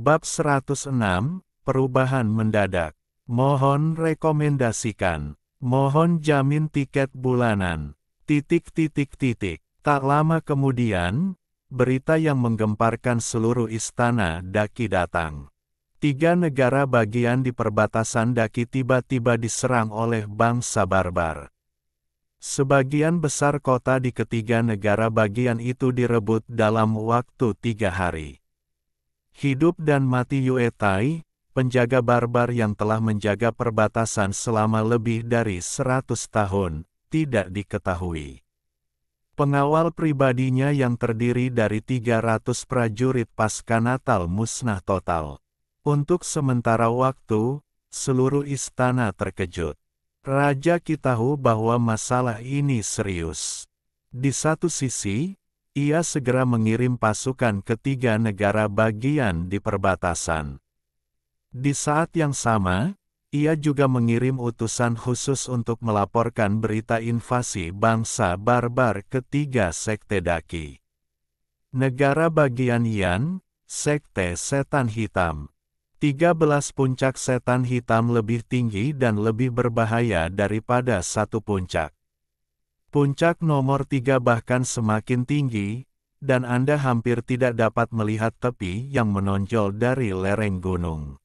Bab 106, Perubahan Mendadak. Mohon rekomendasikan. Mohon jamin tiket bulanan. Tak lama kemudian, berita yang menggemparkan seluruh istana Daki datang. 3 negara bagian di perbatasan Daki tiba-tiba diserang oleh bangsa barbar. Sebagian besar kota di ketiga negara bagian itu direbut dalam waktu 3 hari. Hidup dan mati Yuetai, penjaga barbar yang telah menjaga perbatasan selama lebih dari 100 tahun, tidak diketahui. Pengawal pribadinya yang terdiri dari 300 prajurit pasca Natal musnah total. Untuk sementara waktu, seluruh istana terkejut. Raja Kitahu bahwa masalah ini serius. Di satu sisi, ia segera mengirim pasukan ke 3 negara bagian di perbatasan. Di saat yang sama, ia juga mengirim utusan khusus untuk melaporkan berita invasi bangsa barbar ke 3 sekte Daki. Negara bagian Yan, sekte setan hitam. 13 puncak setan hitam lebih tinggi dan lebih berbahaya daripada satu puncak. Puncak nomor 3 bahkan semakin tinggi, dan Anda hampir tidak dapat melihat tepi yang menonjol dari lereng gunung.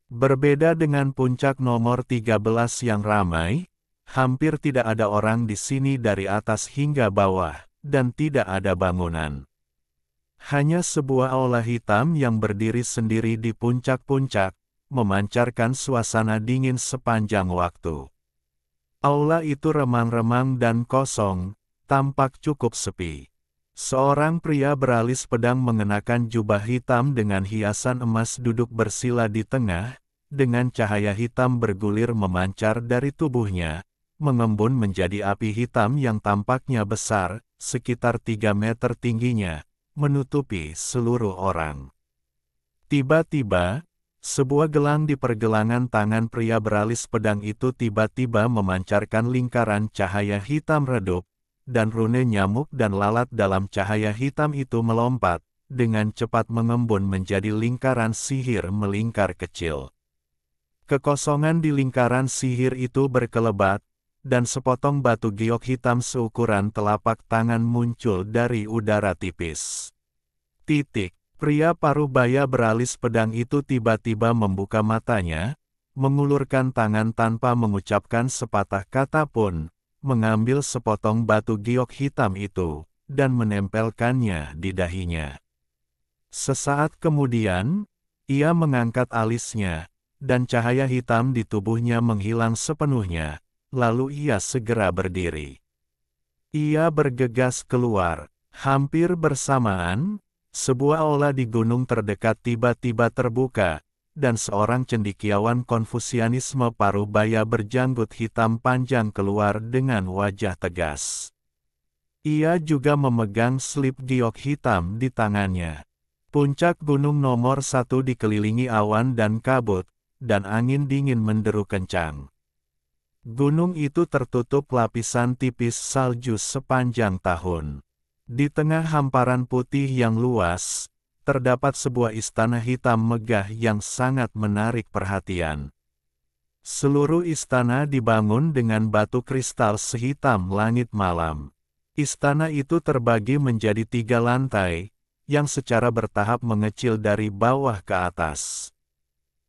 Berbeda dengan puncak nomor 13 yang ramai, hampir tidak ada orang di sini dari atas hingga bawah, dan tidak ada bangunan. Hanya sebuah aula hitam yang berdiri sendiri di puncak-puncak, memancarkan suasana dingin sepanjang waktu. Aula itu remang-remang dan kosong, tampak cukup sepi. Seorang pria beralis pedang mengenakan jubah hitam dengan hiasan emas duduk bersila di tengah, dengan cahaya hitam bergulir memancar dari tubuhnya, mengembun menjadi api hitam yang tampaknya besar, sekitar 3 meter tingginya, menutupi seluruh orang. Tiba-tiba, sebuah gelang di pergelangan tangan pria beralis pedang itu tiba-tiba memancarkan lingkaran cahaya hitam redup, dan rune nyamuk dan lalat dalam cahaya hitam itu melompat, dengan cepat mengembun menjadi lingkaran sihir melingkar kecil. Kekosongan di lingkaran sihir itu berkelebat, dan sepotong batu giok hitam seukuran telapak tangan muncul dari udara tipis. Pria parubaya beralis pedang itu tiba-tiba membuka matanya, mengulurkan tangan tanpa mengucapkan sepatah kata pun, mengambil sepotong batu giok hitam itu, dan menempelkannya di dahinya. Sesaat kemudian, ia mengangkat alisnya, dan cahaya hitam di tubuhnya menghilang sepenuhnya, lalu ia segera berdiri. Ia bergegas keluar. Hampir bersamaan, sebuah aula di gunung terdekat tiba-tiba terbuka, dan seorang cendekiawan Konfusianisme parubaya berjanggut hitam panjang keluar dengan wajah tegas. Ia juga memegang slip giok hitam di tangannya. Puncak gunung nomor 1 dikelilingi awan dan kabut, dan angin dingin menderu kencang. Gunung itu tertutup lapisan tipis salju sepanjang tahun. Di tengah hamparan putih yang luas, terdapat sebuah istana hitam megah yang sangat menarik perhatian. Seluruh istana dibangun dengan batu kristal sehitam langit malam. Istana itu terbagi menjadi 3 lantai, yang secara bertahap mengecil dari bawah ke atas.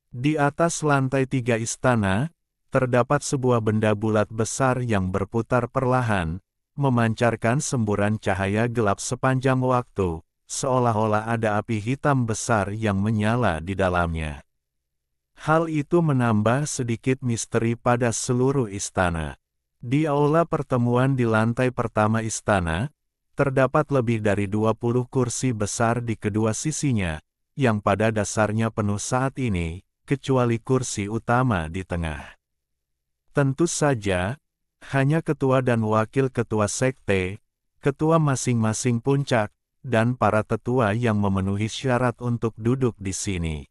Di atas lantai 3 istana, terdapat sebuah benda bulat besar yang berputar perlahan, memancarkan semburan cahaya gelap sepanjang waktu, seolah-olah ada api hitam besar yang menyala di dalamnya. Hal itu menambah sedikit misteri pada seluruh istana. Di aula pertemuan di lantai pertama istana, terdapat lebih dari 20 kursi besar di kedua sisinya, yang pada dasarnya penuh saat ini, kecuali kursi utama di tengah. Tentu saja, hanya ketua dan wakil ketua sekte, ketua masing-masing puncak, dan para tetua yang memenuhi syarat untuk duduk di sini.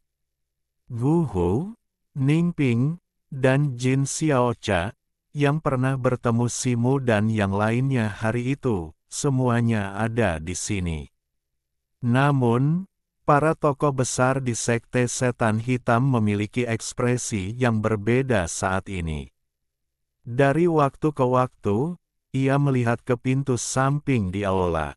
Gu Hu, Ning Ping, dan Jin Xiaocha, yang pernah bertemu Simu dan yang lainnya hari itu, semuanya ada di sini. Namun, Para tokoh besar di sekte setan hitam memiliki ekspresi yang berbeda saat ini. Dari waktu ke waktu, ia melihat ke pintu samping di aula.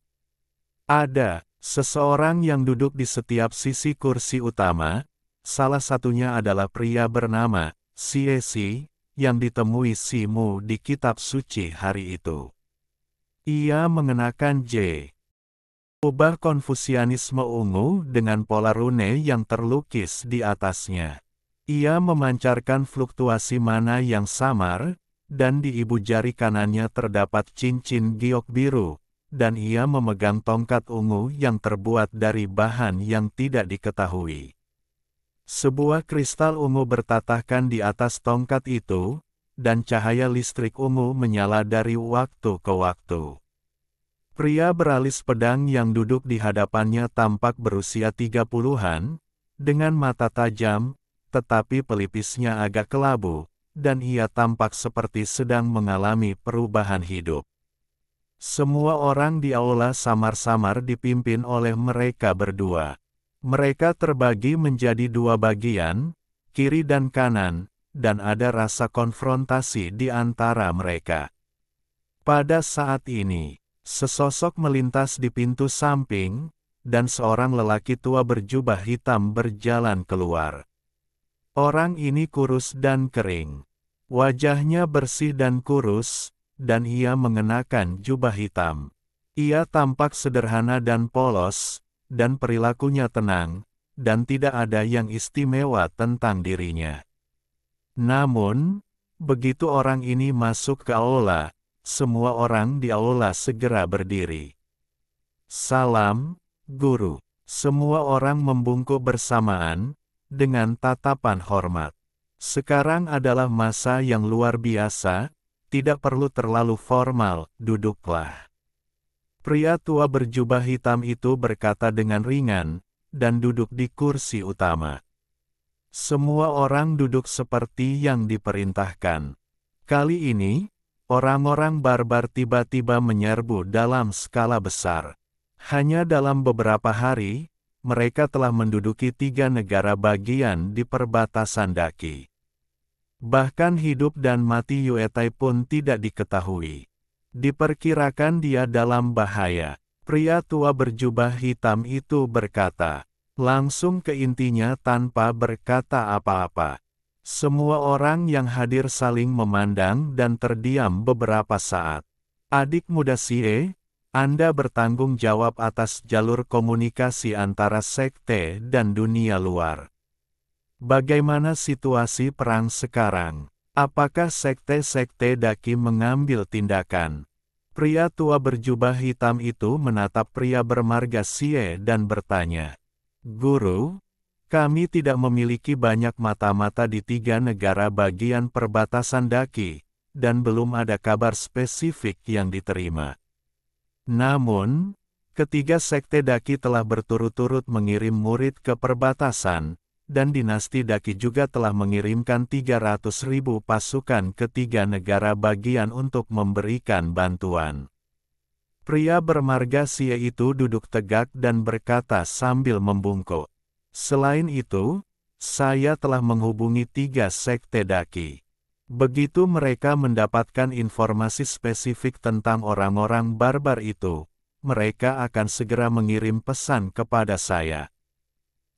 Ada seseorang yang duduk di setiap sisi kursi utama, salah satunya adalah pria bernama Siesi, yang ditemui Simu di kitab suci hari itu. Ia mengenakan jubah Konfusianisme ungu dengan pola rune yang terlukis di atasnya. Ia memancarkan fluktuasi mana yang samar, dan di ibu jari kanannya terdapat cincin giok biru, dan ia memegang tongkat ungu yang terbuat dari bahan yang tidak diketahui. Sebuah kristal ungu bertatahkan di atas tongkat itu, dan cahaya listrik ungu menyala dari waktu ke waktu. Pria beralis pedang yang duduk di hadapannya tampak berusia 30-an, dengan mata tajam, tetapi pelipisnya agak kelabu, dan ia tampak seperti sedang mengalami perubahan hidup. Semua orang di aula samar-samar dipimpin oleh mereka berdua. Mereka terbagi menjadi dua bagian, kiri dan kanan, dan ada rasa konfrontasi di antara mereka. Pada saat ini, sesosok melintas di pintu samping, dan seorang lelaki tua berjubah hitam berjalan keluar. Orang ini kurus dan kering. Wajahnya bersih dan kurus, dan ia mengenakan jubah hitam. Ia tampak sederhana dan polos, dan perilakunya tenang, dan tidak ada yang istimewa tentang dirinya. Namun, begitu orang ini masuk ke aula, semua orang di aula segera berdiri. Salam, Guru. Semua orang membungkuk bersamaan, dengan tatapan hormat. Sekarang adalah masa yang luar biasa, tidak perlu terlalu formal, duduklah. Pria tua berjubah hitam itu berkata dengan ringan, dan duduk di kursi utama. Semua orang duduk seperti yang diperintahkan. Kali ini, orang-orang barbar tiba-tiba menyerbu dalam skala besar. Hanya dalam beberapa hari, mereka telah menduduki 3 negara bagian di perbatasan Daki. Bahkan hidup dan mati Yuetai pun tidak diketahui. Diperkirakan dia dalam bahaya. Pria tua berjubah hitam itu berkata, langsung ke intinya tanpa berkata apa-apa. Semua orang yang hadir saling memandang dan terdiam beberapa saat. Adik muda Sie, Anda bertanggung jawab atas jalur komunikasi antara sekte dan dunia luar. Bagaimana situasi perang sekarang? Apakah sekte-sekte Daki mengambil tindakan? Pria tua berjubah hitam itu menatap pria bermarga Sie dan bertanya, Guru, kami tidak memiliki banyak mata-mata di 3 negara bagian perbatasan Daki, dan belum ada kabar spesifik yang diterima. Namun, ketiga sekte Daki telah berturut-turut mengirim murid ke perbatasan, dan dinasti Daki juga telah mengirimkan 300.000 pasukan ke 3 negara bagian untuk memberikan bantuan. Pria bermarga Sie itu duduk tegak dan berkata sambil membungkuk. Selain itu, saya telah menghubungi 3 sekte Daki. Begitu mereka mendapatkan informasi spesifik tentang orang-orang barbar itu, mereka akan segera mengirim pesan kepada saya.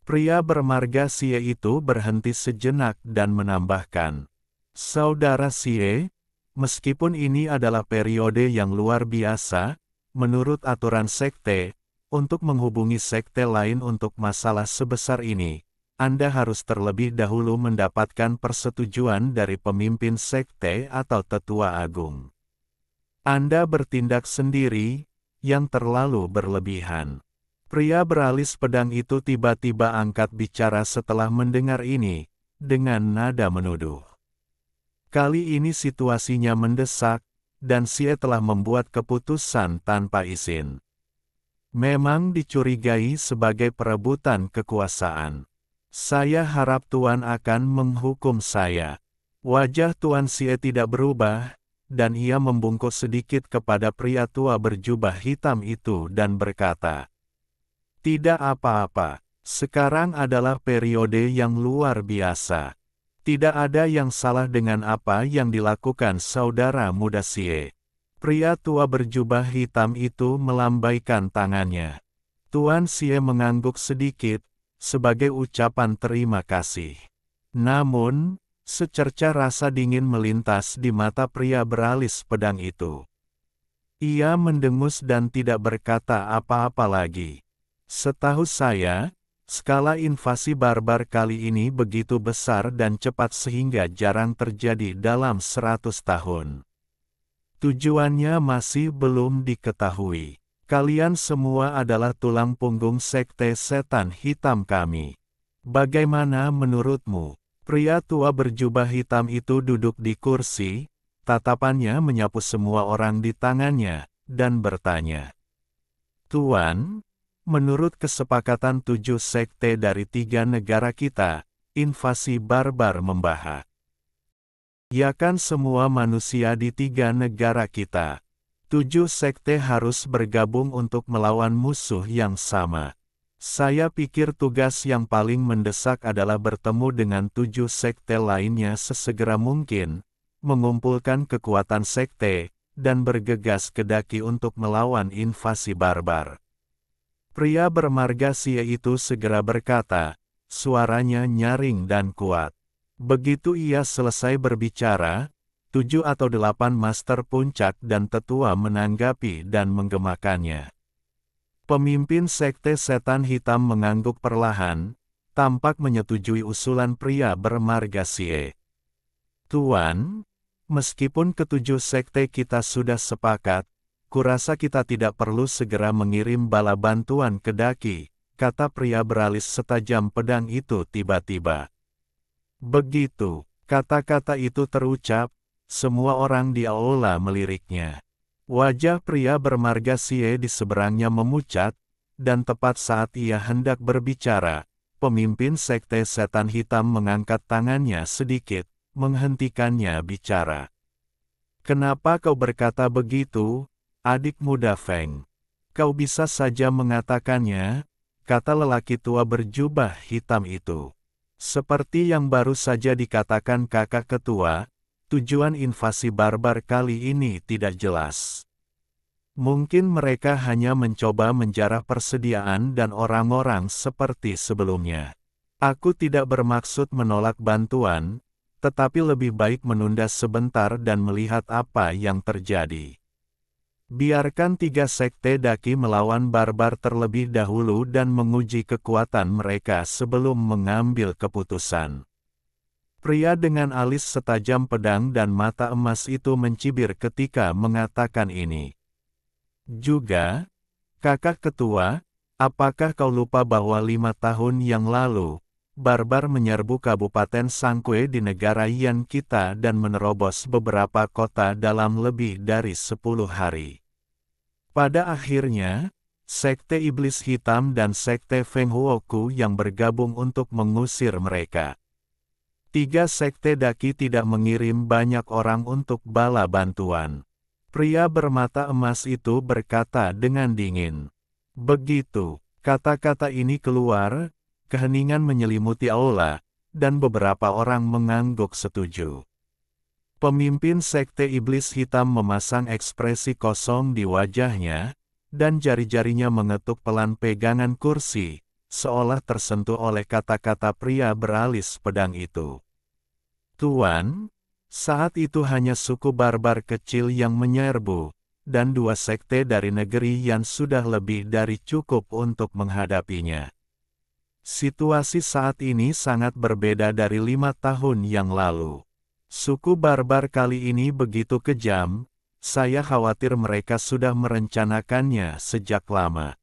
Pria bermarga Sie itu berhenti sejenak dan menambahkan, Saudara Sie, meskipun ini adalah periode yang luar biasa, menurut aturan sekte, untuk menghubungi sekte lain untuk masalah sebesar ini, Anda harus terlebih dahulu mendapatkan persetujuan dari pemimpin sekte atau tetua agung. Anda bertindak sendiri, yang terlalu berlebihan. Pria beralis pedang itu tiba-tiba angkat bicara setelah mendengar ini, dengan nada menuduh. Kali ini situasinya mendesak, dan Sie telah membuat keputusan tanpa izin. Memang dicurigai sebagai perebutan kekuasaan. Saya harap Tuan akan menghukum saya. Wajah Tuan Sie tidak berubah, dan ia membungkuk sedikit kepada pria tua berjubah hitam itu dan berkata, tidak apa-apa, Sekarang adalah periode yang luar biasa. Tidak ada yang salah dengan apa yang dilakukan saudara muda Xie. Pria tua berjubah hitam itu melambaikan tangannya. Tuan Xie mengangguk sedikit, sebagai ucapan terima kasih. Namun, secerca rasa dingin melintas di mata pria beralis pedang itu. Ia mendengus dan tidak berkata apa-apa lagi. Setahu saya, skala invasi barbar kali ini begitu besar dan cepat sehingga jarang terjadi dalam 100 tahun. Tujuannya masih belum diketahui. Kalian semua adalah tulang punggung sekte setan hitam kami. Bagaimana menurutmu? Pria tua berjubah hitam itu duduk di kursi, tatapannya menyapu semua orang di tangannya, dan bertanya. Tuan, menurut kesepakatan 7 sekte dari 3 negara kita, invasi barbar membahak. Yakan semua manusia di 3 negara kita. 7 sekte harus bergabung untuk melawan musuh yang sama. Saya pikir tugas yang paling mendesak adalah bertemu dengan 7 sekte lainnya sesegera mungkin, mengumpulkan kekuatan sekte, dan bergegas ke daki untuk melawan invasi barbar. Pria bermarga Xie itu segera berkata, suaranya nyaring dan kuat. Begitu ia selesai berbicara, 7 atau 8 master puncak dan tetua menanggapi dan menggemakannya. Pemimpin sekte setan hitam mengangguk perlahan, tampak menyetujui usulan pria bermarga Xie. Tuan, meskipun ketujuh sekte kita sudah sepakat, kurasa kita tidak perlu segera mengirim bala bantuan ke daki, kata pria beralis setajam pedang itu tiba-tiba. Begitu, kata-kata itu terucap, semua orang di aula meliriknya. Wajah pria bermarga Xie di seberangnya memucat, dan tepat saat ia hendak berbicara, pemimpin sekte setan hitam mengangkat tangannya sedikit, menghentikannya bicara. Kenapa kau berkata begitu, adik muda Feng? Kau bisa saja mengatakannya, kata lelaki tua berjubah hitam itu. Seperti yang baru saja dikatakan kakak ketua, tujuan invasi barbar kali ini tidak jelas. Mungkin mereka hanya mencoba menjarah persediaan dan orang-orang seperti sebelumnya. Aku tidak bermaksud menolak bantuan, tetapi lebih baik menunda sebentar dan melihat apa yang terjadi. Biarkan 3 sekte daki melawan barbar terlebih dahulu dan menguji kekuatan mereka sebelum mengambil keputusan. Pria dengan alis setajam pedang dan mata emas itu mencibir ketika mengatakan ini. Juga, kakak ketua, apakah kau lupa bahwa 5 tahun yang lalu, barbar menyerbu Kabupaten Sangkue di negara Yan kita dan menerobos beberapa kota dalam lebih dari 10 hari. Pada akhirnya, sekte iblis hitam dan sekte Feng Huoku yang bergabung untuk mengusir mereka. 3 sekte daki tidak mengirim banyak orang untuk bala bantuan. Pria bermata emas itu berkata dengan dingin. Begitu, kata-kata ini keluar, keheningan menyelimuti aula, dan beberapa orang mengangguk setuju. Pemimpin sekte iblis hitam memasang ekspresi kosong di wajahnya, dan jari-jarinya mengetuk pelan pegangan kursi, seolah tersentuh oleh kata-kata pria beralis pedang itu. Tuan, saat itu hanya suku barbar kecil yang menyerbu, dan 2 sekte dari negeri yang sudah lebih dari cukup untuk menghadapinya. Situasi saat ini sangat berbeda dari 5 tahun yang lalu. Suku barbar kali ini begitu kejam, saya khawatir mereka sudah merencanakannya sejak lama.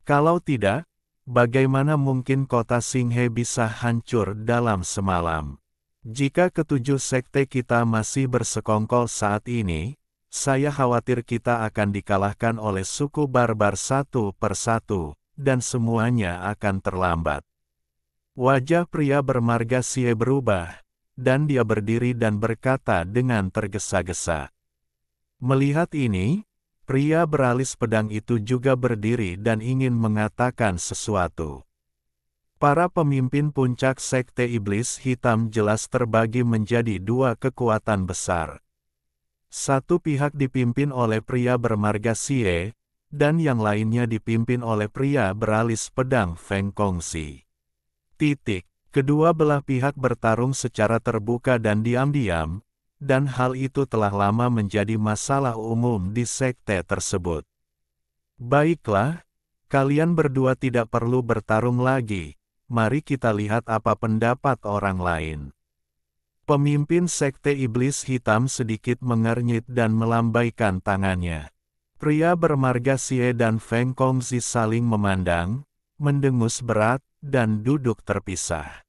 Kalau tidak, bagaimana mungkin kota Xinghe bisa hancur dalam semalam? Jika ketujuh sekte kita masih bersekongkol saat ini, saya khawatir kita akan dikalahkan oleh suku barbar satu persatu, dan semuanya akan terlambat. Wajah pria bermarga Xie berubah, dan dia berdiri dan berkata dengan tergesa-gesa. Melihat ini, pria beralis pedang itu juga berdiri dan ingin mengatakan sesuatu. Para pemimpin puncak sekte iblis hitam jelas terbagi menjadi dua kekuatan besar. Satu pihak dipimpin oleh pria bermarga Xie, dan yang lainnya dipimpin oleh pria beralis pedang Feng Kongzi. Kedua belah pihak bertarung secara terbuka dan diam-diam, dan hal itu telah lama menjadi masalah umum di sekte tersebut. Baiklah, kalian berdua tidak perlu bertarung lagi, mari kita lihat apa pendapat orang lain. Pemimpin sekte iblis hitam sedikit mengernyit dan melambaikan tangannya. Pria bermarga Xie dan Feng Kongzi saling memandang, mendengus berat, dan duduk terpisah.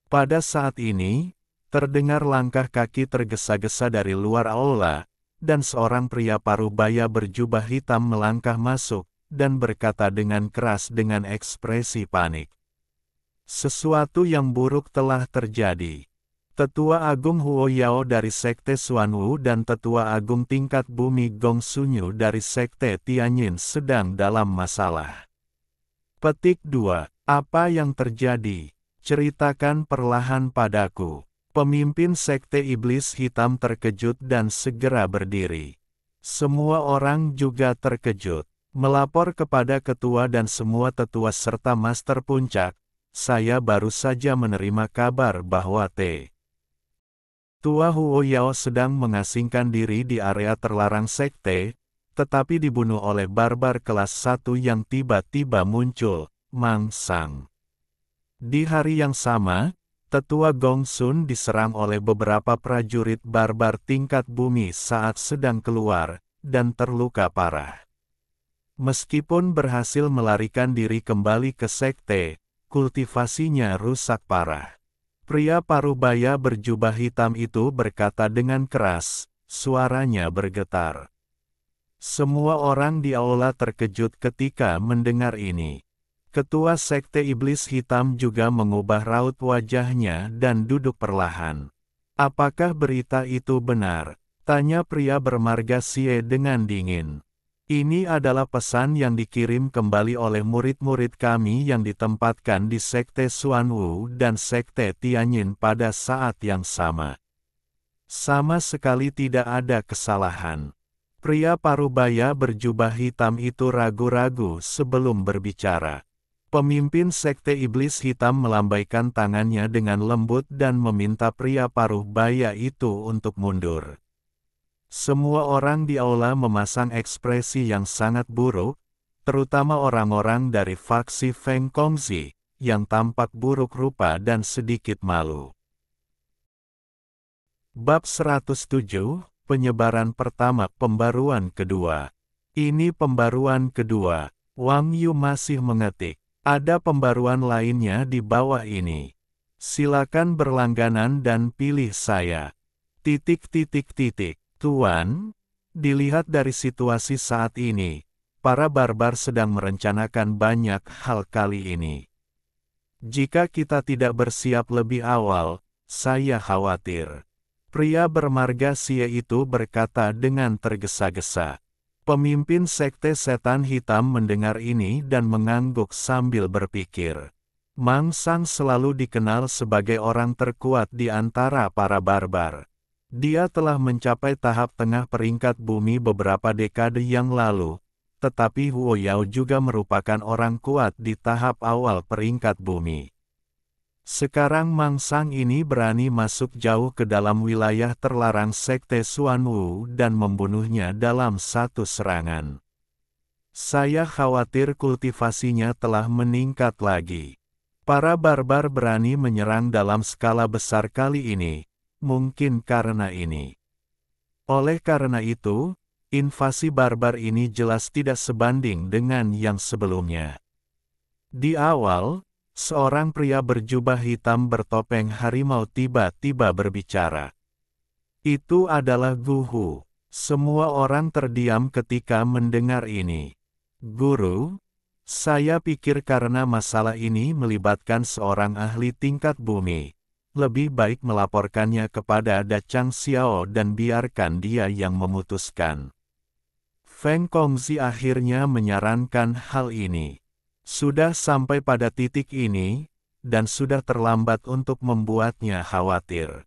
Pada saat ini, terdengar langkah kaki tergesa-gesa dari luar aula, dan seorang pria parubaya berjubah hitam melangkah masuk, dan berkata dengan keras dengan ekspresi panik. Sesuatu yang buruk telah terjadi. Tetua Agung Huo Yao dari Sekte Xuanwu dan Tetua Agung Tingkat Bumi Gong Sunyu dari Sekte Tianyin sedang dalam masalah. Petik 2. Apa yang terjadi? Ceritakan perlahan padaku. Pemimpin Sekte Iblis Hitam terkejut dan segera berdiri. Semua orang juga terkejut. Melapor kepada ketua dan semua tetua serta master puncak, saya baru saja menerima kabar bahwa Tua Huo Yao sedang mengasingkan diri di area terlarang sekte, tetapi dibunuh oleh barbar kelas 1 yang tiba-tiba muncul, Mang Sang. Di hari yang sama, Tetua Gong Sun diserang oleh beberapa prajurit barbar tingkat bumi saat sedang keluar, dan terluka parah. Meskipun berhasil melarikan diri kembali ke sekte, kultivasinya rusak parah. Pria parubaya berjubah hitam itu berkata dengan keras, suaranya bergetar. Semua orang di aula terkejut ketika mendengar ini. Ketua Sekte Iblis Hitam juga mengubah raut wajahnya dan duduk perlahan. Apakah berita itu benar? Tanya pria bermarga Xie dengan dingin. Ini adalah pesan yang dikirim kembali oleh murid-murid kami yang ditempatkan di Sekte Xuanwu dan Sekte Tianyin pada saat yang sama. Sama sekali tidak ada kesalahan. Pria parubaya berjubah hitam itu ragu-ragu sebelum berbicara. Pemimpin Sekte Iblis Hitam melambaikan tangannya dengan lembut dan meminta pria parubaya itu untuk mundur. Semua orang di aula memasang ekspresi yang sangat buruk, terutama orang-orang dari faksi Feng Kongzi, yang tampak buruk rupa dan sedikit malu. Bab 107, Penyebaran Pertama. Pembaruan kedua. Ini pembaruan kedua. Wang Yu masih mengetik. Ada pembaruan lainnya di bawah ini. Silakan berlangganan dan pilih saya. Tuan, dilihat dari situasi saat ini, para barbar sedang merencanakan banyak hal kali ini. Jika kita tidak bersiap lebih awal, saya khawatir. Pria bermarga Xie itu berkata dengan tergesa-gesa. Pemimpin Sekte Setan Hitam mendengar ini dan mengangguk sambil berpikir. Mang Sang selalu dikenal sebagai orang terkuat di antara para barbar. Dia telah mencapai tahap tengah peringkat bumi beberapa dekade yang lalu, tetapi Huo Yao juga merupakan orang kuat di tahap awal peringkat bumi. Sekarang Mang Sang ini berani masuk jauh ke dalam wilayah terlarang Sekte Xuanwu dan membunuhnya dalam satu serangan. Saya khawatir kultivasinya telah meningkat lagi. Para barbar berani menyerang dalam skala besar kali ini. Mungkin karena ini. Oleh karena itu, invasi barbar ini jelas tidak sebanding dengan yang sebelumnya. Di awal, seorang pria berjubah hitam bertopeng harimau tiba-tiba berbicara. Itu adalah Guhu. Semua orang terdiam ketika mendengar ini. Guru, saya pikir karena masalah ini melibatkan seorang ahli tingkat bumi. Lebih baik melaporkannya kepada Da Chang Xiao dan biarkan dia yang memutuskan. Feng Kongzi akhirnya menyarankan hal ini. Sudah sampai pada titik ini, dan sudah terlambat untuk membuatnya khawatir.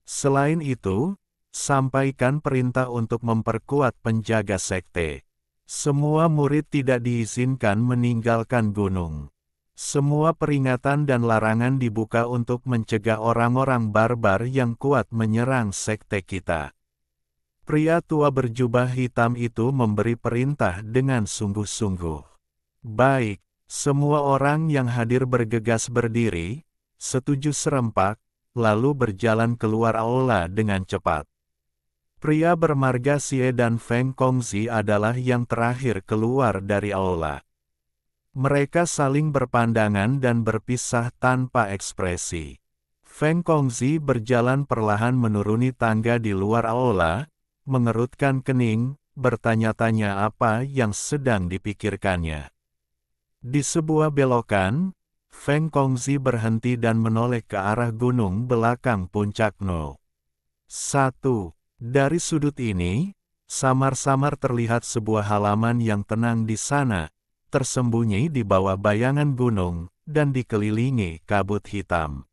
Selain itu, sampaikan perintah untuk memperkuat penjaga sekte. Semua murid tidak diizinkan meninggalkan gunung. Semua peringatan dan larangan dibuka untuk mencegah orang-orang barbar yang kuat menyerang sekte kita. Pria tua berjubah hitam itu memberi perintah dengan sungguh-sungguh. Baik, semua orang yang hadir bergegas berdiri, setuju serempak, lalu berjalan keluar aula dengan cepat. Pria bermarga Xie dan Feng Kongzi adalah yang terakhir keluar dari aula. Mereka saling berpandangan dan berpisah tanpa ekspresi. Feng Kongzi berjalan perlahan menuruni tangga di luar aula, mengerutkan kening, bertanya-tanya apa yang sedang dipikirkannya. Di sebuah belokan, Feng Kongzi berhenti dan menoleh ke arah gunung belakang puncak No. 1. Dari sudut ini, samar-samar terlihat sebuah halaman yang tenang di sana, tersembunyi di bawah bayangan gunung, dan dikelilingi kabut hitam.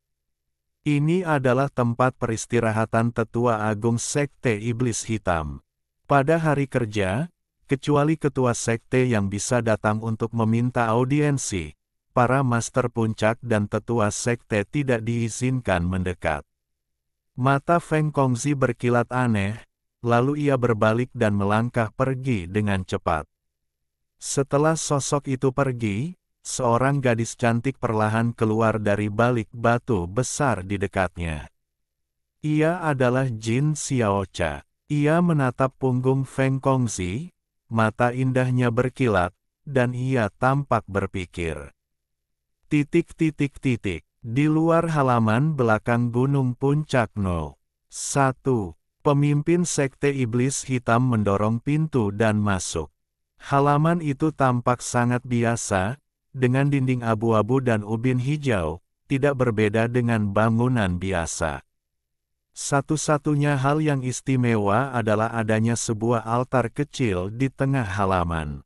Ini adalah tempat peristirahatan tetua agung Sekte Iblis Hitam. Pada hari kerja, kecuali ketua sekte yang bisa datang untuk meminta audiensi, para master puncak dan tetua sekte tidak diizinkan mendekat. Mata Feng Kongzi berkilat aneh, lalu ia berbalik dan melangkah pergi dengan cepat. Setelah sosok itu pergi, seorang gadis cantik perlahan keluar dari balik batu besar di dekatnya. Ia adalah Jin Xiaocha. Ia menatap punggung Feng Kongzi, mata indahnya berkilat, dan ia tampak berpikir. Di luar halaman belakang gunung puncak No. 1. Pemimpin Sekte Iblis Hitam mendorong pintu dan masuk. Halaman itu tampak sangat biasa, dengan dinding abu-abu dan ubin hijau, tidak berbeda dengan bangunan biasa. Satu-satunya hal yang istimewa adalah adanya sebuah altar kecil di tengah halaman.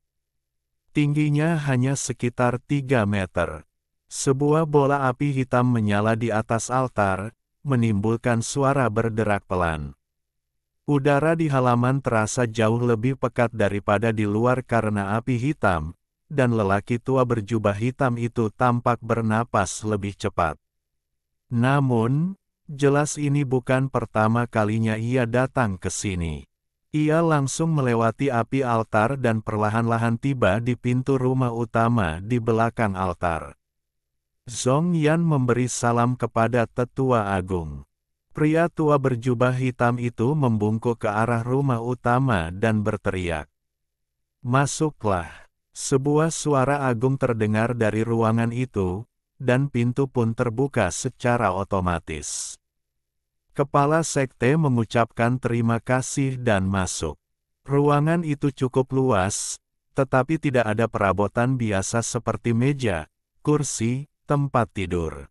Tingginya hanya sekitar 3 meter. Sebuah bola api hitam menyala di atas altar, menimbulkan suara berderak pelan. Udara di halaman terasa jauh lebih pekat daripada di luar karena api hitam, dan lelaki tua berjubah hitam itu tampak bernapas lebih cepat. Namun, jelas ini bukan pertama kalinya ia datang ke sini. Ia langsung melewati api altar dan perlahan-lahan tiba di pintu rumah utama di belakang altar. Zhong Yan memberi salam kepada tetua agung. Pria tua berjubah hitam itu membungkuk ke arah rumah utama dan berteriak. "Masuklah." Sebuah suara agung terdengar dari ruangan itu, dan pintu pun terbuka secara otomatis. Kepala sekte mengucapkan terima kasih dan masuk. Ruangan itu cukup luas, tetapi tidak ada perabotan biasa seperti meja, kursi, tempat tidur,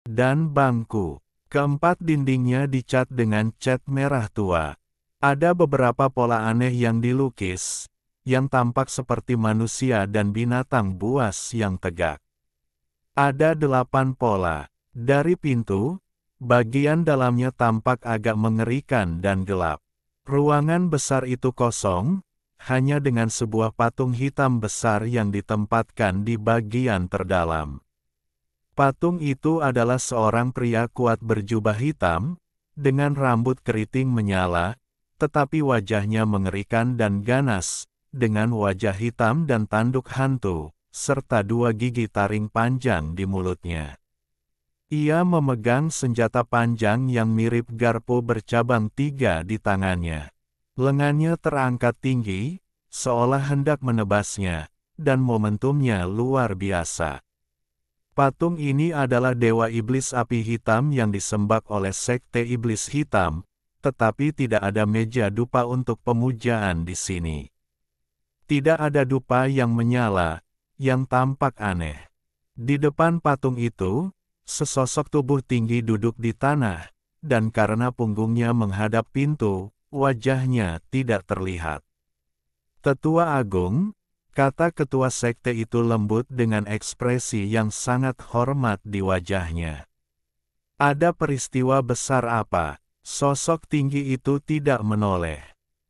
dan bangku. Keempat dindingnya dicat dengan cat merah tua. Ada beberapa pola aneh yang dilukis, yang tampak seperti manusia dan binatang buas yang tegak. Ada 8 pola. Dari pintu, bagian dalamnya tampak agak mengerikan dan gelap. Ruangan besar itu kosong, hanya dengan sebuah patung hitam besar yang ditempatkan di bagian terdalam. Patung itu adalah seorang pria kuat berjubah hitam, dengan rambut keriting menyala, tetapi wajahnya mengerikan dan ganas, dengan wajah hitam dan tanduk hantu, serta 2 gigi taring panjang di mulutnya. Ia memegang senjata panjang yang mirip garpu bercabang 3 di tangannya. Lengannya terangkat tinggi, seolah hendak menebasnya, dan momentumnya luar biasa. Patung ini adalah Dewa Iblis Api Hitam yang disembah oleh Sekte Iblis Hitam, tetapi tidak ada meja dupa untuk pemujaan di sini. Tidak ada dupa yang menyala, yang tampak aneh. Di depan patung itu, sesosok tubuh tinggi duduk di tanah, dan karena punggungnya menghadap pintu, wajahnya tidak terlihat. Tetua Agung, kata ketua sekte itu lembut dengan ekspresi yang sangat hormat di wajahnya. Ada peristiwa besar apa? Sosok tinggi itu tidak menoleh.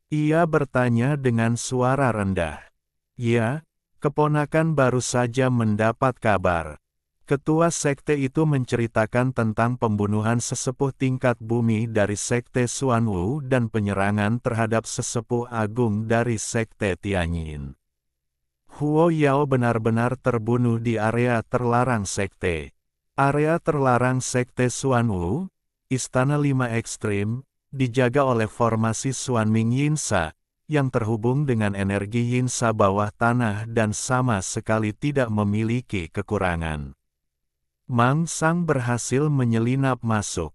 Ia bertanya dengan suara rendah. Ya, keponakan baru saja mendapat kabar. Ketua sekte itu menceritakan tentang pembunuhan sesepuh tingkat bumi dari sekte Xuanwu dan penyerangan terhadap sesepuh agung dari sekte Tianyin. Huo Yao benar-benar terbunuh di area terlarang sekte. Area terlarang sekte Xuanwu, Istana 5 Ekstrim, dijaga oleh formasi Xuanming Yinsa, yang terhubung dengan energi Yinsa bawah tanah dan sama sekali tidak memiliki kekurangan. Mang Sang berhasil menyelinap masuk.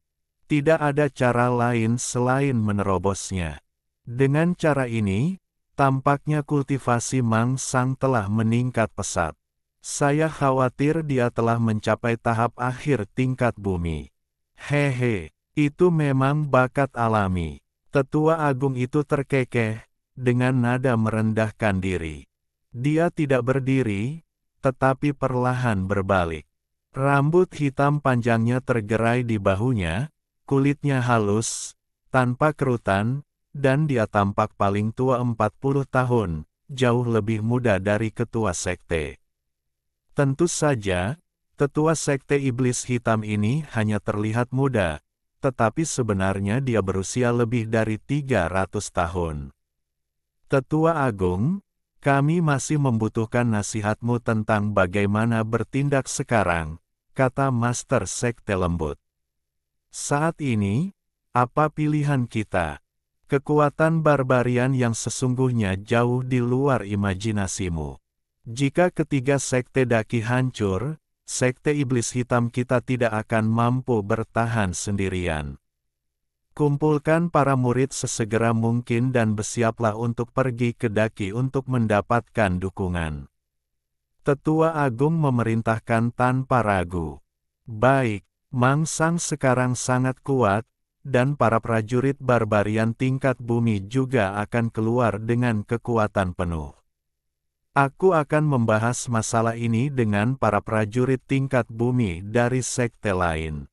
Tidak ada cara lain selain menerobosnya. Dengan cara ini, tampaknya kultivasi Mang Sang telah meningkat pesat. Saya khawatir dia telah mencapai tahap akhir tingkat bumi. Hehe, itu memang bakat alami. Tetua agung itu terkekeh, dengan nada merendahkan diri. Dia tidak berdiri, tetapi perlahan berbalik. Rambut hitam panjangnya tergerai di bahunya, kulitnya halus, tanpa kerutan, dan dia tampak paling tua 40 tahun, jauh lebih muda dari ketua sekte. Tentu saja, ketua sekte iblis hitam ini hanya terlihat muda, tetapi sebenarnya dia berusia lebih dari 300 tahun. Tetua Agung, kami masih membutuhkan nasihatmu tentang bagaimana bertindak sekarang, kata Master Sekte lembut. Saat ini, apa pilihan kita? Kekuatan barbarian yang sesungguhnya jauh di luar imajinasimu. Jika ketiga sekte daki hancur, sekte iblis hitam kita tidak akan mampu bertahan sendirian. Kumpulkan para murid sesegera mungkin dan bersiaplah untuk pergi ke daki untuk mendapatkan dukungan. Tetua Agung memerintahkan tanpa ragu. Baik, Mang Sang sekarang sangat kuat, dan para prajurit barbarian tingkat bumi juga akan keluar dengan kekuatan penuh. Aku akan membahas masalah ini dengan para prajurit tingkat bumi dari sekte lain.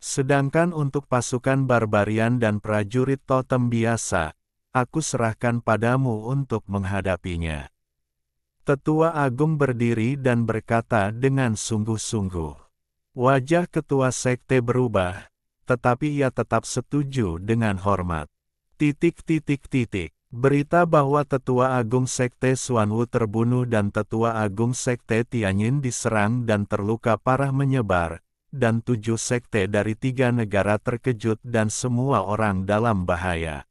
Sedangkan untuk pasukan barbarian dan prajurit totem biasa, aku serahkan padamu untuk menghadapinya. Tetua Agung berdiri dan berkata dengan sungguh-sungguh. Wajah ketua sekte berubah, tetapi ia tetap setuju dengan hormat. Berita bahwa Tetua Agung Sekte Xuanwu terbunuh dan Tetua Agung Sekte Tianyin diserang dan terluka parah menyebar, dan 7 sekte dari 3 negara terkejut dan semua orang dalam bahaya.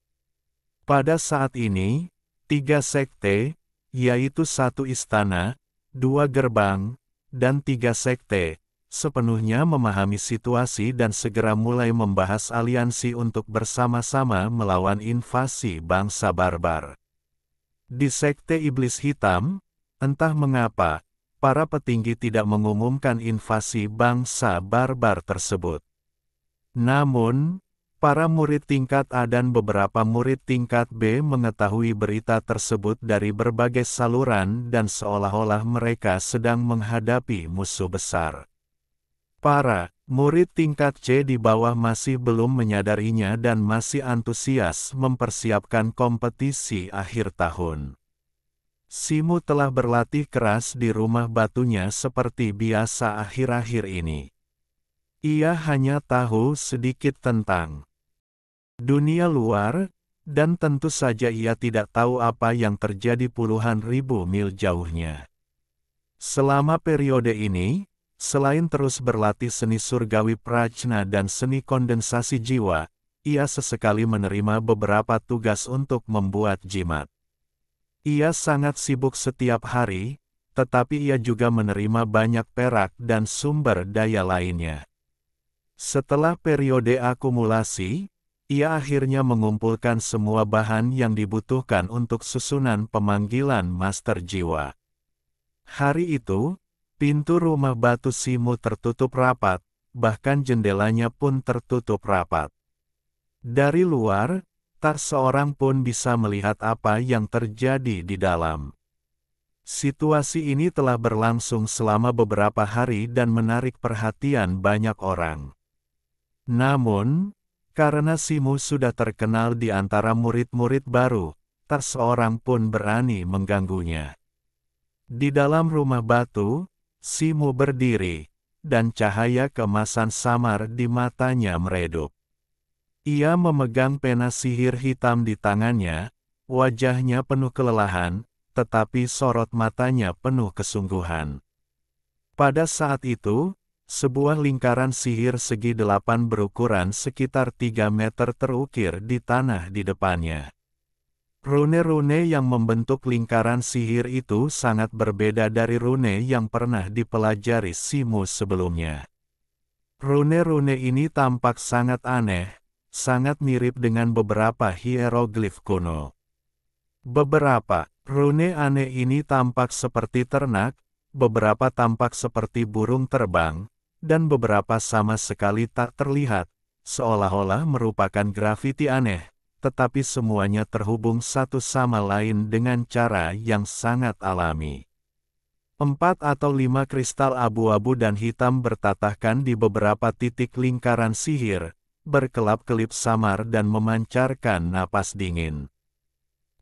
Pada saat ini, 3 sekte, yaitu 1 istana, 2 gerbang, dan 3 sekte, sepenuhnya memahami situasi dan segera mulai membahas aliansi untuk bersama-sama melawan invasi bangsa barbar. Di sekte iblis hitam, entah mengapa, para petinggi tidak mengumumkan invasi bangsa barbar tersebut. Namun, para murid tingkat A dan beberapa murid tingkat B mengetahui berita tersebut dari berbagai saluran dan seolah-olah mereka sedang menghadapi musuh besar. Para murid tingkat C di bawah masih belum menyadarinya dan masih antusias mempersiapkan kompetisi akhir tahun. Simu telah berlatih keras di rumah batunya seperti biasa akhir-akhir ini. Ia hanya tahu sedikit tentang dunia luar, dan tentu saja ia tidak tahu apa yang terjadi puluhan ribu mil jauhnya. Selama periode ini, selain terus berlatih seni surgawi prajna dan seni kondensasi jiwa, ia sesekali menerima beberapa tugas untuk membuat jimat. Ia sangat sibuk setiap hari, tetapi ia juga menerima banyak perak dan sumber daya lainnya. Setelah periode akumulasi, ia akhirnya mengumpulkan semua bahan yang dibutuhkan untuk susunan pemanggilan Master Jiwa. Hari itu, pintu rumah batu Simu tertutup rapat, bahkan jendelanya pun tertutup rapat. Dari luar, tak seorang pun bisa melihat apa yang terjadi di dalam. Situasi ini telah berlangsung selama beberapa hari dan menarik perhatian banyak orang. Namun, karena Simu sudah terkenal di antara murid-murid baru, tak seorang pun berani mengganggunya. Di dalam rumah batu, Simu berdiri, dan cahaya keemasan samar di matanya meredup. Ia memegang pena sihir hitam di tangannya, wajahnya penuh kelelahan, tetapi sorot matanya penuh kesungguhan. Pada saat itu, sebuah lingkaran sihir segi 8 berukuran sekitar 3 meter terukir di tanah di depannya. Rune-rune yang membentuk lingkaran sihir itu sangat berbeda dari rune yang pernah dipelajari Simu sebelumnya. Rune-rune ini tampak sangat aneh, sangat mirip dengan beberapa hieroglif kuno. Beberapa rune aneh ini tampak seperti ternak, beberapa tampak seperti burung terbang, dan beberapa sama sekali tak terlihat, seolah-olah merupakan grafiti aneh, tetapi semuanya terhubung satu sama lain dengan cara yang sangat alami. 4 atau 5 kristal abu-abu dan hitam bertatahkan di beberapa titik lingkaran sihir, berkelap-kelip samar dan memancarkan napas dingin.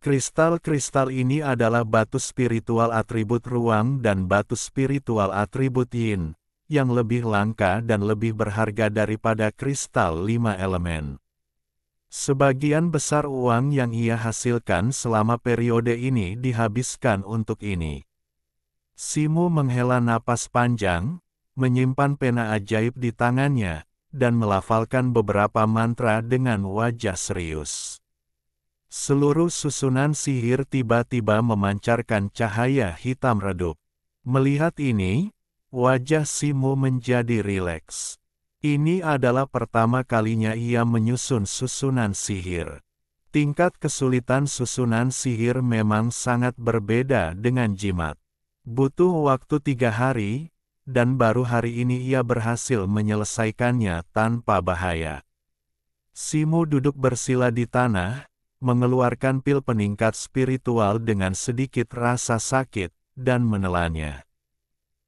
Kristal-kristal ini adalah batu spiritual atribut ruang dan batu spiritual atribut yin, yang lebih langka dan lebih berharga daripada kristal 5 elemen. Sebagian besar uang yang ia hasilkan selama periode ini dihabiskan untuk ini. Simu menghela napas panjang, menyimpan pena ajaib di tangannya, dan melafalkan beberapa mantra dengan wajah serius. Seluruh susunan sihir tiba-tiba memancarkan cahaya hitam redup. Melihat ini, wajah Simu menjadi rileks. Ini adalah pertama kalinya ia menyusun susunan sihir. Tingkat kesulitan susunan sihir memang sangat berbeda dengan jimat. Butuh waktu 3 hari, dan baru hari ini ia berhasil menyelesaikannya tanpa bahaya. Simu duduk bersila di tanah, mengeluarkan pil peningkat spiritual dengan sedikit rasa sakit, dan menelannya.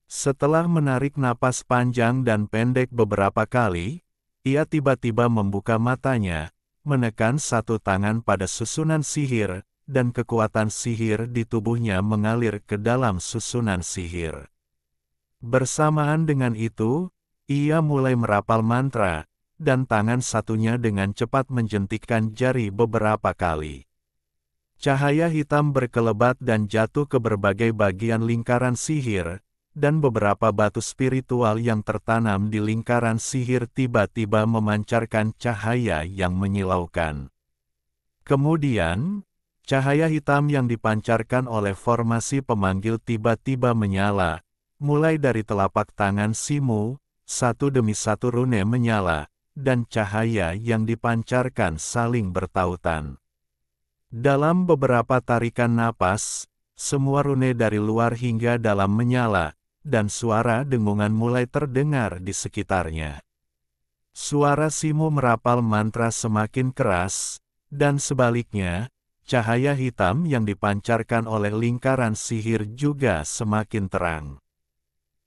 Setelah menarik napas panjang dan pendek beberapa kali, ia tiba-tiba membuka matanya, menekan satu tangan pada susunan sihir, dan kekuatan sihir di tubuhnya mengalir ke dalam susunan sihir. Bersamaan dengan itu, ia mulai merapal mantra, dan tangan satunya dengan cepat menjentikkan jari beberapa kali. Cahaya hitam berkelebat dan jatuh ke berbagai bagian lingkaran sihir, dan beberapa batu spiritual yang tertanam di lingkaran sihir tiba-tiba memancarkan cahaya yang menyilaukan. Kemudian, cahaya hitam yang dipancarkan oleh formasi pemanggil tiba-tiba menyala, mulai dari telapak tangan Simu, satu demi satu rune menyala, dan cahaya yang dipancarkan saling bertautan. Dalam beberapa tarikan napas, semua rune dari luar hingga dalam menyala, dan suara dengungan mulai terdengar di sekitarnya. Suara Simu merapal mantra semakin keras, dan sebaliknya, cahaya hitam yang dipancarkan oleh lingkaran sihir juga semakin terang.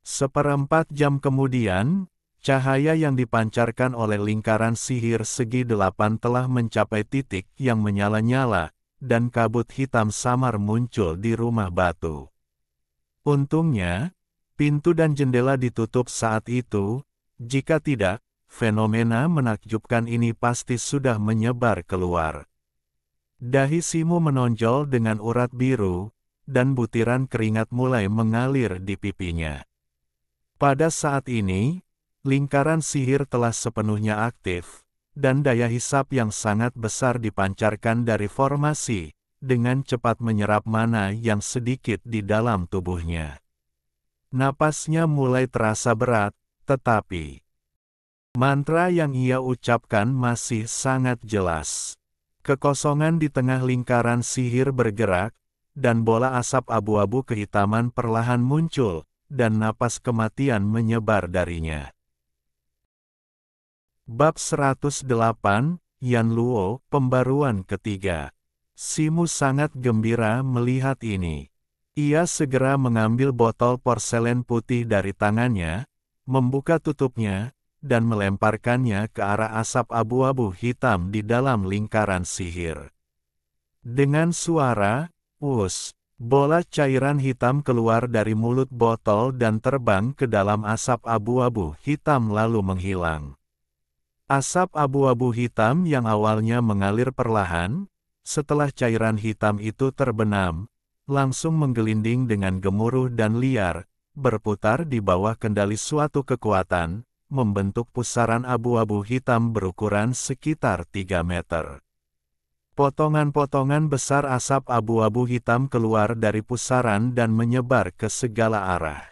1/4 jam kemudian, cahaya yang dipancarkan oleh lingkaran sihir segi 8 telah mencapai titik yang menyala-nyala, dan kabut hitam samar muncul di rumah batu. Untungnya, pintu dan jendela ditutup saat itu, jika tidak, fenomena menakjubkan ini pasti sudah menyebar keluar. Dahi Simu menonjol dengan urat biru, dan butiran keringat mulai mengalir di pipinya. Pada saat ini, lingkaran sihir telah sepenuhnya aktif, dan daya hisap yang sangat besar dipancarkan dari formasi, dengan cepat menyerap mana yang sedikit di dalam tubuhnya. Napasnya mulai terasa berat, tetapi mantra yang ia ucapkan masih sangat jelas. Kekosongan di tengah lingkaran sihir bergerak, dan bola asap abu-abu kehitaman perlahan muncul, dan napas kematian menyebar darinya. Bab 108, Yan Luo, Pembaruan Ketiga. Simu sangat gembira melihat ini. Ia segera mengambil botol porselen putih dari tangannya, membuka tutupnya, dan melemparkannya ke arah asap abu-abu hitam di dalam lingkaran sihir. Dengan suara, "Wus!" bola cairan hitam keluar dari mulut botol dan terbang ke dalam asap abu-abu hitam lalu menghilang. Asap abu-abu hitam yang awalnya mengalir perlahan, setelah cairan hitam itu terbenam, langsung menggelinding dengan gemuruh dan liar, berputar di bawah kendali suatu kekuatan, membentuk pusaran abu-abu hitam berukuran sekitar 3 meter. Potongan-potongan besar asap abu-abu hitam keluar dari pusaran dan menyebar ke segala arah.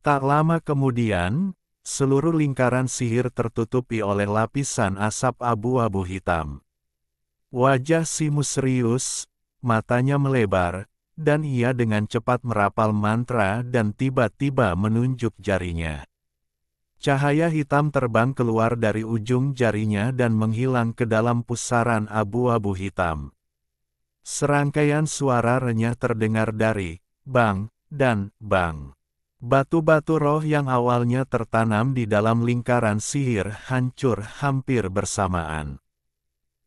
Tak lama kemudian, seluruh lingkaran sihir tertutupi oleh lapisan asap abu-abu hitam. Wajah Simu serius, matanya melebar, dan ia dengan cepat merapal mantra dan tiba-tiba menunjuk jarinya. Cahaya hitam terbang keluar dari ujung jarinya dan menghilang ke dalam pusaran abu-abu hitam. Serangkaian suara renyah terdengar dari "bang" dan "bang". Batu-batu roh yang awalnya tertanam di dalam lingkaran sihir hancur hampir bersamaan.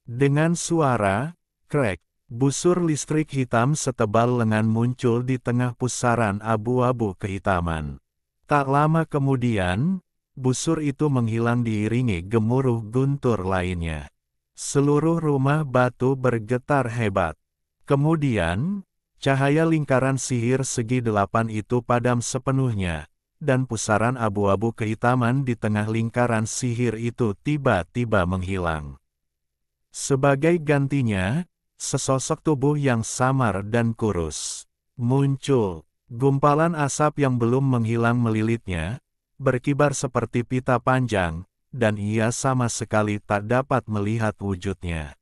Dengan suara "krek", busur listrik hitam setebal lengan muncul di tengah pusaran abu-abu kehitaman. Tak lama kemudian, busur itu menghilang diiringi gemuruh guntur lainnya. Seluruh rumah batu bergetar hebat. Kemudian, cahaya lingkaran sihir segi 8 itu padam sepenuhnya, dan pusaran abu-abu kehitaman di tengah lingkaran sihir itu tiba-tiba menghilang. Sebagai gantinya, sesosok tubuh yang samar dan kurus muncul. Gumpalan asap yang belum menghilang melilitnya, berkibar seperti pita panjang, dan ia sama sekali tak dapat melihat wujudnya.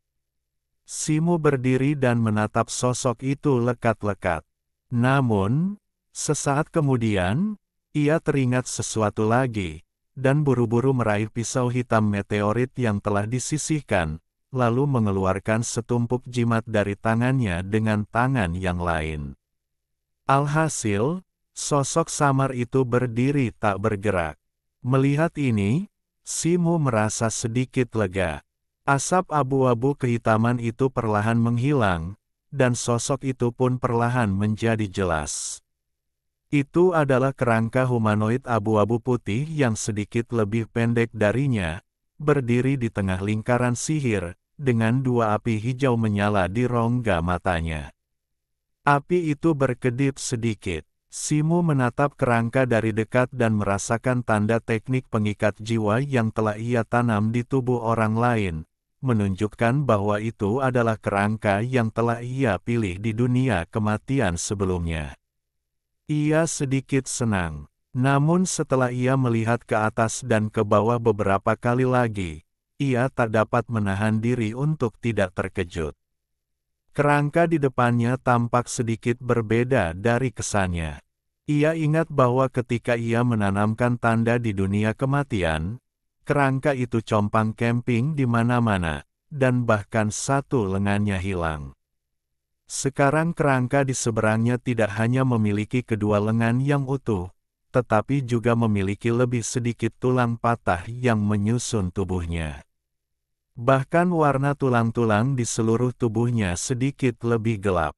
Simu berdiri dan menatap sosok itu lekat-lekat. Namun, sesaat kemudian, ia teringat sesuatu lagi, dan buru-buru meraih pisau hitam meteorit yang telah disisihkan, lalu mengeluarkan setumpuk jimat dari tangannya dengan tangan yang lain. Alhasil, sosok samar itu berdiri tak bergerak. Melihat ini, Simu merasa sedikit lega. Asap abu-abu kehitaman itu perlahan menghilang, dan sosok itu pun perlahan menjadi jelas. Itu adalah kerangka humanoid abu-abu putih yang sedikit lebih pendek darinya, berdiri di tengah lingkaran sihir, dengan dua api hijau menyala di rongga matanya. Api itu berkedip sedikit. Simu menatap kerangka dari dekat dan merasakan tanda teknik pengikat jiwa yang telah ia tanam di tubuh orang lain, menunjukkan bahwa itu adalah kerangka yang telah ia pilih di dunia kematian sebelumnya. Ia sedikit senang, namun setelah ia melihat ke atas dan ke bawah beberapa kali lagi, ia tak dapat menahan diri untuk tidak terkejut. Kerangka di depannya tampak sedikit berbeda dari kesannya. Ia ingat bahwa ketika ia menanamkan tanda di dunia kematian, kerangka itu compang camping di mana-mana, dan bahkan satu lengannya hilang. Sekarang kerangka di seberangnya tidak hanya memiliki kedua lengan yang utuh, tetapi juga memiliki lebih sedikit tulang patah yang menyusun tubuhnya. Bahkan warna tulang-tulang di seluruh tubuhnya sedikit lebih gelap.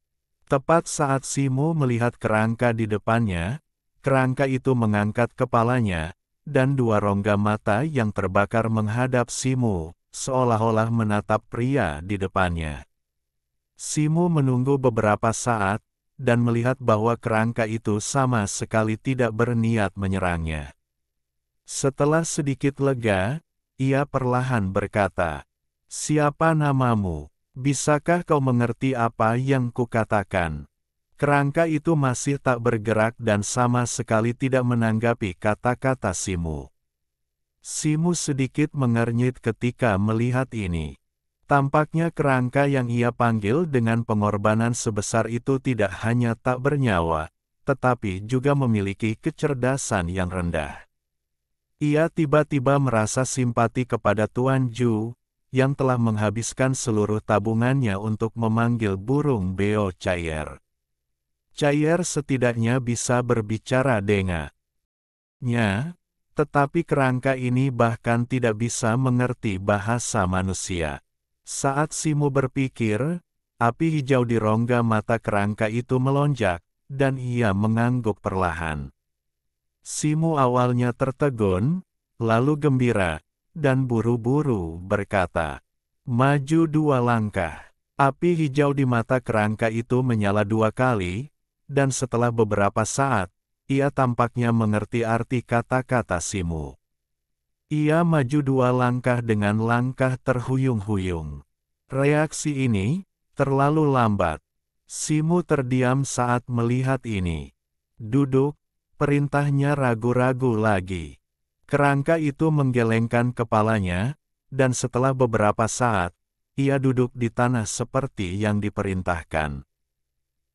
Tepat saat Simu melihat kerangka di depannya, kerangka itu mengangkat kepalanya, dan dua rongga mata yang terbakar menghadap Simu, seolah-olah menatap pria di depannya. Simu menunggu beberapa saat, dan melihat bahwa kerangka itu sama sekali tidak berniat menyerangnya. Setelah sedikit lega, ia perlahan berkata, "Siapa namamu? Bisakah kau mengerti apa yang kukatakan?" Kerangka itu masih tak bergerak dan sama sekali tidak menanggapi kata-kata Simu. Simu sedikit mengernyit ketika melihat ini. Tampaknya kerangka yang ia panggil dengan pengorbanan sebesar itu tidak hanya tak bernyawa, tetapi juga memiliki kecerdasan yang rendah. Ia tiba-tiba merasa simpati kepada Tuan Zhu, yang telah menghabiskan seluruh tabungannya untuk memanggil burung beo cair. Cair setidaknya bisa berbicara dengannya, tetapi kerangka ini bahkan tidak bisa mengerti bahasa manusia. Saat Simu berpikir, api hijau di rongga mata kerangka itu melonjak, dan ia mengangguk perlahan. Simu awalnya tertegun, lalu gembira, dan buru-buru berkata, "Maju 2 langkah." Api hijau di mata kerangka itu menyala 2 kali, dan setelah beberapa saat, ia tampaknya mengerti arti kata-kata Simu. Ia maju 2 langkah dengan langkah terhuyung-huyung. Reaksi ini terlalu lambat. Simu terdiam saat melihat ini. "Duduk," perintahnya ragu-ragu lagi. Kerangka itu menggelengkan kepalanya, dan setelah beberapa saat, ia duduk di tanah seperti yang diperintahkan.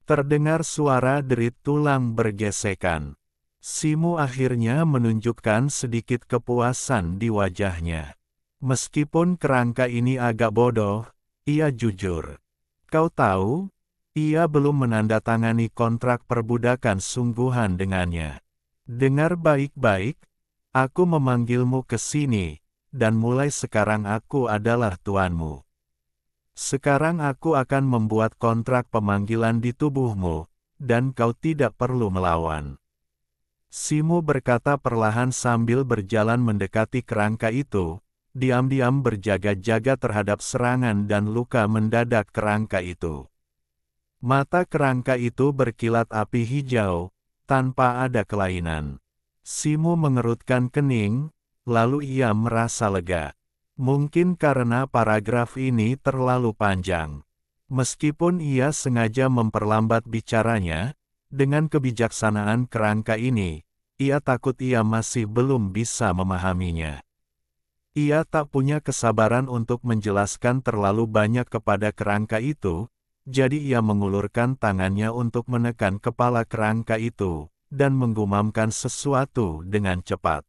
Terdengar suara derit tulang bergesekan. Simu akhirnya menunjukkan sedikit kepuasan di wajahnya. Meskipun kerangka ini agak bodoh, ia jujur. "Kau tahu, ia belum menandatangani kontrak perbudakan sungguhan dengannya. Dengar baik-baik, aku memanggilmu ke sini, dan mulai sekarang aku adalah tuanmu. Sekarang aku akan membuat kontrak pemanggilan di tubuhmu, dan kau tidak perlu melawan." Simu berkata perlahan sambil berjalan mendekati kerangka itu, diam-diam berjaga-jaga terhadap serangan dan luka mendadak kerangka itu. Mata kerangka itu berkilat api hijau, tanpa ada kelainan. Simu mengerutkan kening, lalu ia merasa lega. Mungkin karena paragraf ini terlalu panjang. Meskipun ia sengaja memperlambat bicaranya, dengan kebijaksanaan kerangka ini, ia takut ia masih belum bisa memahaminya. Ia tak punya kesabaran untuk menjelaskan terlalu banyak kepada kerangka itu, jadi ia mengulurkan tangannya untuk menekan kepala kerangka itu, dan menggumamkan sesuatu dengan cepat.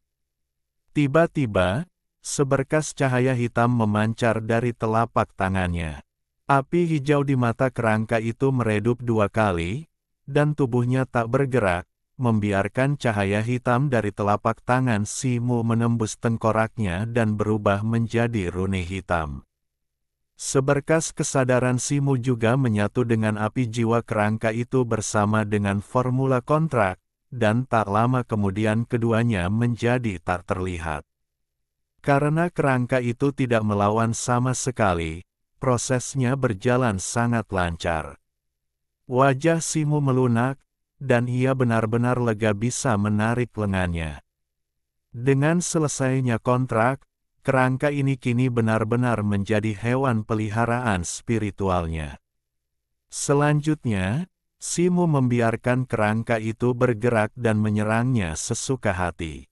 Tiba-tiba, seberkas cahaya hitam memancar dari telapak tangannya. Api hijau di mata kerangka itu meredup 2 kali, dan tubuhnya tak bergerak, membiarkan cahaya hitam dari telapak tangan Simu menembus tengkoraknya dan berubah menjadi rune hitam. Seberkas kesadaran Simu juga menyatu dengan api jiwa kerangka itu bersama dengan formula kontrak, dan tak lama kemudian keduanya menjadi tak terlihat. Karena kerangka itu tidak melawan sama sekali, prosesnya berjalan sangat lancar. Wajah Simu melunak, dan ia benar-benar lega bisa menarik lengannya. Dengan selesainya kontrak, kerangka ini kini benar-benar menjadi hewan peliharaan spiritualnya. Selanjutnya, Simu membiarkan kerangka itu bergerak dan menyerangnya sesuka hati.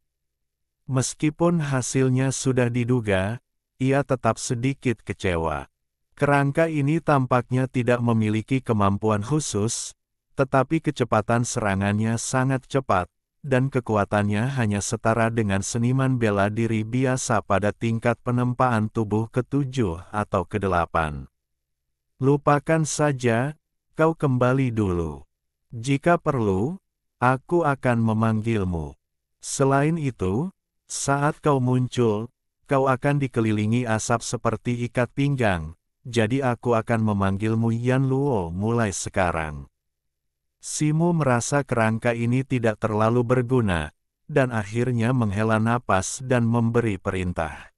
Meskipun hasilnya sudah diduga, ia tetap sedikit kecewa. Kerangka ini tampaknya tidak memiliki kemampuan khusus, tetapi kecepatan serangannya sangat cepat, dan kekuatannya hanya setara dengan seniman bela diri biasa pada tingkat penempaan tubuh ke-7 atau ke-8. "Lupakan saja, kau kembali dulu. Jika perlu, aku akan memanggilmu. Selain itu, saat kau muncul, kau akan dikelilingi asap seperti ikat pinggang, jadi aku akan memanggilmu Yan Luo mulai sekarang." Simu merasa kerangka ini tidak terlalu berguna, dan akhirnya menghela napas dan memberi perintah.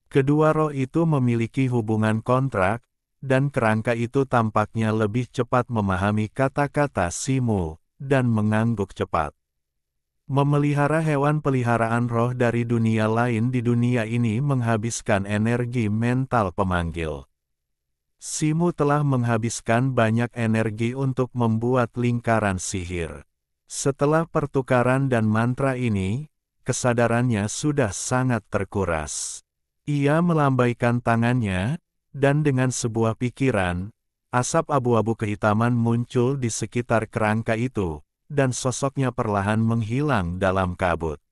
Kedua roh itu memiliki hubungan kontrak, dan kerangka itu tampaknya lebih cepat memahami kata-kata Simu, dan mengangguk cepat. Memelihara hewan peliharaan roh dari dunia lain di dunia ini menghabiskan energi mental pemanggil. Simu telah menghabiskan banyak energi untuk membuat lingkaran sihir. Setelah pertukaran dan mantra ini, kesadarannya sudah sangat terkuras. Ia melambaikan tangannya, dan dengan sebuah pikiran, asap abu-abu kehitaman muncul di sekitar kerangka itu, dan sosoknya perlahan menghilang dalam kabut.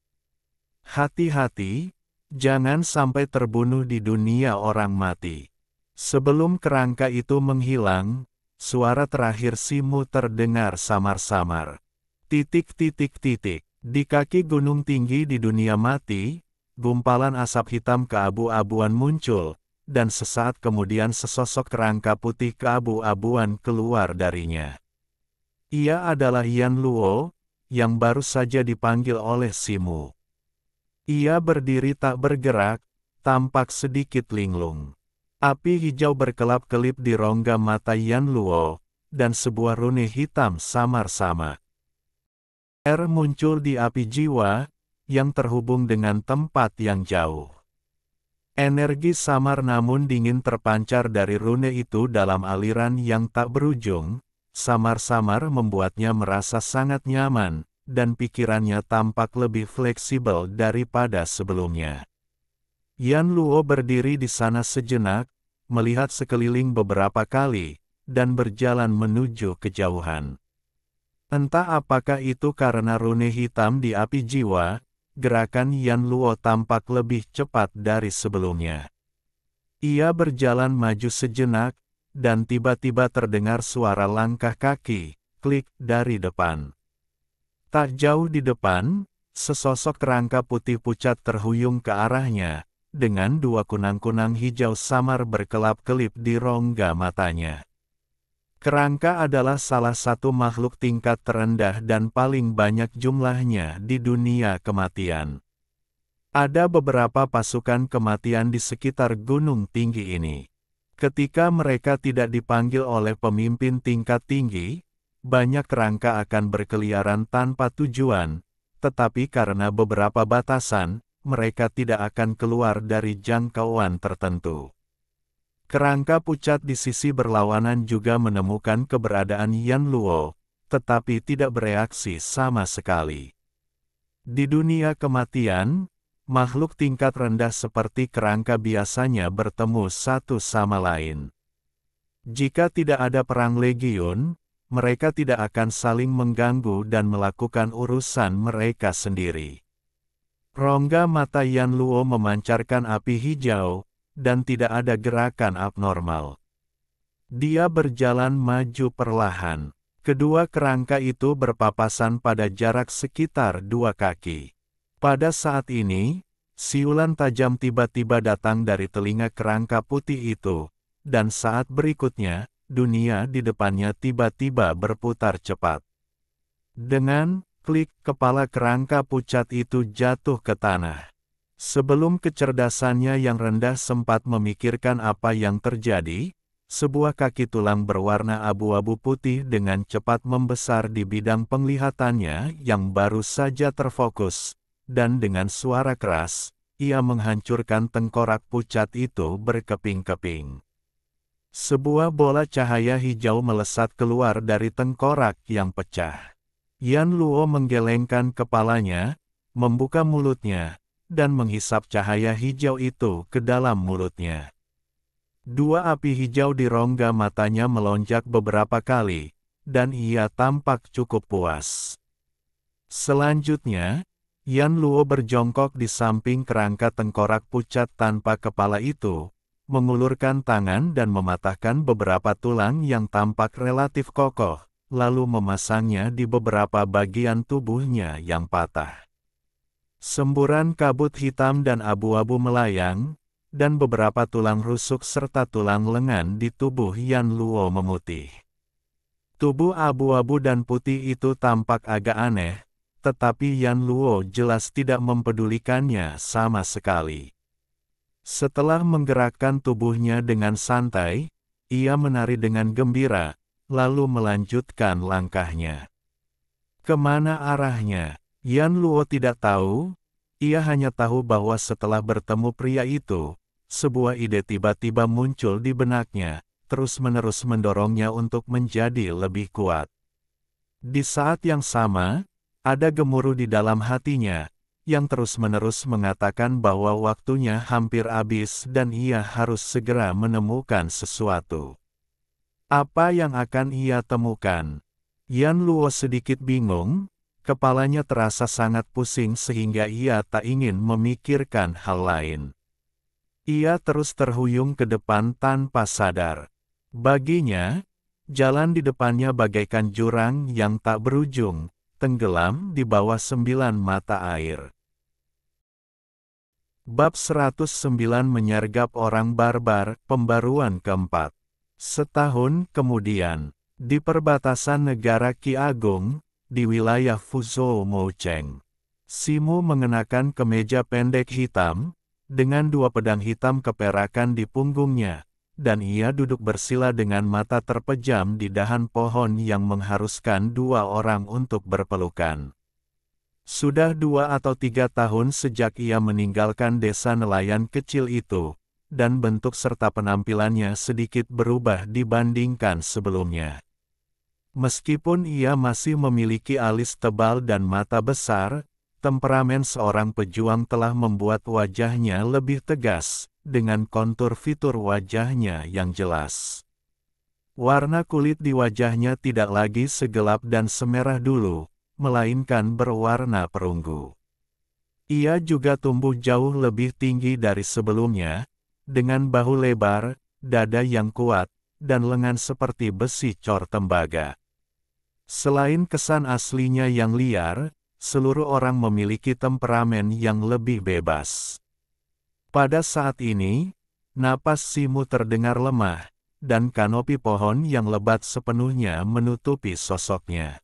Hati-hati, jangan sampai terbunuh di dunia orang mati. Sebelum kerangka itu menghilang, suara terakhir Simu terdengar samar-samar. Di kaki gunung tinggi di dunia mati, gumpalan asap hitam keabu-abuan muncul, dan sesaat kemudian sesosok kerangka putih keabu-abuan keluar darinya. Ia adalah Yan Luo, yang baru saja dipanggil oleh Simu. Ia berdiri tak bergerak, tampak sedikit linglung. Api hijau berkelap-kelip di rongga mata Yan Luo, dan sebuah rune hitam samar-samar muncul di api jiwa, yang terhubung dengan tempat yang jauh. Energi samar namun dingin terpancar dari rune itu dalam aliran yang tak berujung, samar-samar membuatnya merasa sangat nyaman, dan pikirannya tampak lebih fleksibel daripada sebelumnya. Yan Luo berdiri di sana sejenak, melihat sekeliling beberapa kali, dan berjalan menuju kejauhan. Entah apakah itu karena rune hitam di api jiwa, gerakan Yan Luo tampak lebih cepat dari sebelumnya. Ia berjalan maju sejenak, dan tiba-tiba terdengar suara langkah kaki, klik dari depan. Tak jauh di depan, sesosok kerangka putih pucat terhuyung ke arahnya, dengan dua kunang-kunang hijau samar berkelap-kelip di rongga matanya. Kerangka adalah salah satu makhluk tingkat terendah dan paling banyak jumlahnya di dunia kematian. Ada beberapa pasukan kematian di sekitar gunung tinggi ini. Ketika mereka tidak dipanggil oleh pemimpin tingkat tinggi, banyak kerangka akan berkeliaran tanpa tujuan, tetapi karena beberapa batasan, mereka tidak akan keluar dari jangkauan tertentu. Kerangka pucat di sisi berlawanan juga menemukan keberadaan Yan Luo, tetapi tidak bereaksi sama sekali. Di dunia kematian, makhluk tingkat rendah seperti kerangka biasanya bertemu satu sama lain. Jika tidak ada perang legiun, mereka tidak akan saling mengganggu dan melakukan urusan mereka sendiri. Rongga mata Yan Luo memancarkan api hijau, dan tidak ada gerakan abnormal. Dia berjalan maju perlahan. Kedua kerangka itu berpapasan pada jarak sekitar 2 kaki. Pada saat ini, siulan tajam tiba-tiba datang dari telinga kerangka putih itu, dan saat berikutnya, dunia di depannya tiba-tiba berputar cepat. Dengan klik, kepala kerangka pucat itu jatuh ke tanah. Sebelum kecerdasannya yang rendah sempat memikirkan apa yang terjadi, sebuah kaki tulang berwarna abu-abu putih dengan cepat membesar di bidang penglihatannya yang baru saja terfokus, dan dengan suara keras, ia menghancurkan tengkorak pucat itu berkeping-keping. Sebuah bola cahaya hijau melesat keluar dari tengkorak yang pecah. Yan Luo menggelengkan kepalanya, membuka mulutnya, dan menghisap cahaya hijau itu ke dalam mulutnya. Dua api hijau di rongga matanya melonjak beberapa kali, dan ia tampak cukup puas. Selanjutnya, Yan Luo berjongkok di samping kerangka tengkorak pucat tanpa kepala itu, mengulurkan tangan dan mematahkan beberapa tulang yang tampak relatif kokoh, lalu memasangnya di beberapa bagian tubuhnya yang patah. Semburan kabut hitam dan abu-abu melayang, dan beberapa tulang rusuk serta tulang lengan di tubuh Yan Luo memutih. Tubuh abu-abu dan putih itu tampak agak aneh, tetapi Yan Luo jelas tidak mempedulikannya sama sekali. Setelah menggerakkan tubuhnya dengan santai, ia menari dengan gembira, lalu melanjutkan langkahnya. Kemana arahnya? Yan Luo tidak tahu, ia hanya tahu bahwa setelah bertemu pria itu, sebuah ide tiba-tiba muncul di benaknya, terus-menerus mendorongnya untuk menjadi lebih kuat. Di saat yang sama, ada gemuruh di dalam hatinya, yang terus-menerus mengatakan bahwa waktunya hampir habis dan ia harus segera menemukan sesuatu. Apa yang akan ia temukan? Yan Luo sedikit bingung. Kepalanya terasa sangat pusing sehingga ia tak ingin memikirkan hal lain. Ia terus terhuyung ke depan tanpa sadar. Baginya, Jalan di depannya bagaikan jurang yang tak berujung, tenggelam di bawah 9 mata air. Bab 109 Menyergap orang barbar, pembaruan keempat. Setahun kemudian, di perbatasan negara Ki Agong, di wilayah Fuzhou Moucheng, Simu mengenakan kemeja pendek hitam, dengan 2 pedang hitam keperakan di punggungnya, dan ia duduk bersila dengan mata terpejam di dahan pohon yang mengharuskan 2 orang untuk berpelukan. Sudah 2 atau 3 tahun sejak ia meninggalkan desa nelayan kecil itu, dan bentuk serta penampilannya sedikit berubah dibandingkan sebelumnya. Meskipun ia masih memiliki alis tebal dan mata besar, temperamen seorang pejuang telah membuat wajahnya lebih tegas, dengan kontur fitur wajahnya yang jelas. Warna kulit di wajahnya tidak lagi segelap dan semerah dulu, melainkan berwarna perunggu. Ia juga tumbuh jauh lebih tinggi dari sebelumnya, dengan bahu lebar, dada yang kuat, dan lengan seperti besi cor tembaga. Selain kesan aslinya yang liar, seluruh orang memiliki temperamen yang lebih bebas. Pada saat ini, napas Simu terdengar lemah, dan kanopi pohon yang lebat sepenuhnya menutupi sosoknya.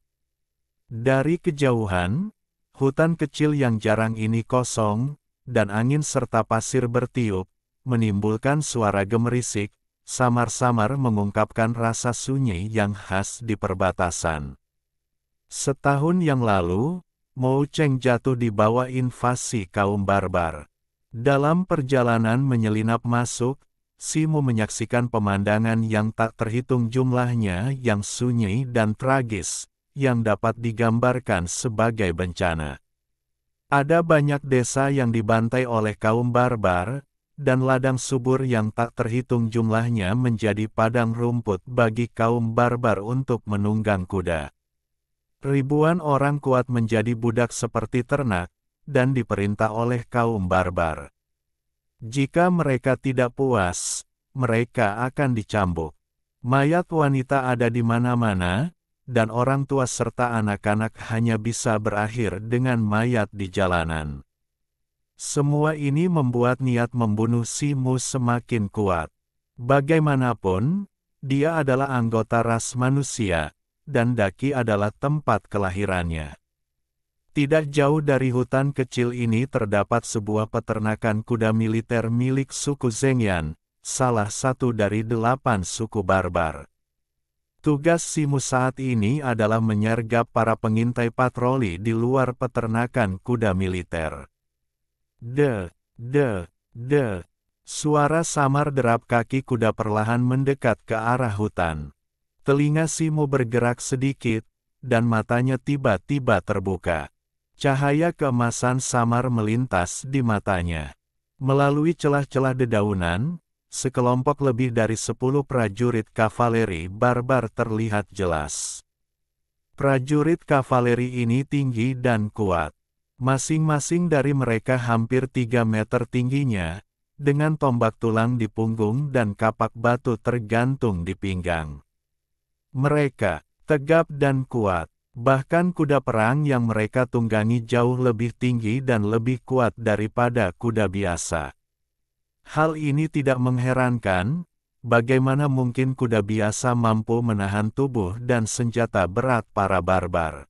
Dari kejauhan, hutan kecil yang jarang ini kosong, dan angin serta pasir bertiup, menimbulkan suara gemerisik, samar-samar mengungkapkan rasa sunyi yang khas di perbatasan. Setahun yang lalu, Moucheng jatuh di bawah invasi kaum barbar. Dalam perjalanan menyelinap masuk, Simu menyaksikan pemandangan yang tak terhitung jumlahnya yang sunyi dan tragis, yang dapat digambarkan sebagai bencana. Ada banyak desa yang dibantai oleh kaum barbar, dan ladang subur yang tak terhitung jumlahnya menjadi padang rumput bagi kaum barbar untuk menunggang kuda. Ribuan orang kuat menjadi budak seperti ternak, dan diperintah oleh kaum barbar. Jika mereka tidak puas, mereka akan dicambuk. Mayat wanita ada di mana-mana, dan orang tua serta anak-anak hanya bisa berakhir dengan mayat di jalanan. Semua ini membuat niat membunuh Simu semakin kuat. Bagaimanapun, dia adalah anggota ras manusia, dan Daki adalah tempat kelahirannya. Tidak jauh dari hutan kecil ini terdapat sebuah peternakan kuda militer milik suku Zhengyan, salah satu dari 8 suku barbar. Tugas Simu saat ini adalah menyergap para pengintai patroli di luar peternakan kuda militer. De. Suara samar derap kaki kuda perlahan mendekat ke arah hutan. Telinga Simu bergerak sedikit, dan matanya tiba-tiba terbuka. Cahaya keemasan samar melintas di matanya. Melalui celah-celah dedaunan, sekelompok lebih dari 10 prajurit kavaleri barbar terlihat jelas. Prajurit kavaleri ini tinggi dan kuat. Masing-masing dari mereka hampir 3 meter tingginya, dengan tombak tulang di punggung dan kapak batu tergantung di pinggang. Mereka tegap dan kuat, bahkan kuda perang yang mereka tunggangi jauh lebih tinggi dan lebih kuat daripada kuda biasa. Hal ini tidak mengherankan, bagaimana mungkin kuda biasa mampu menahan tubuh dan senjata berat para barbar.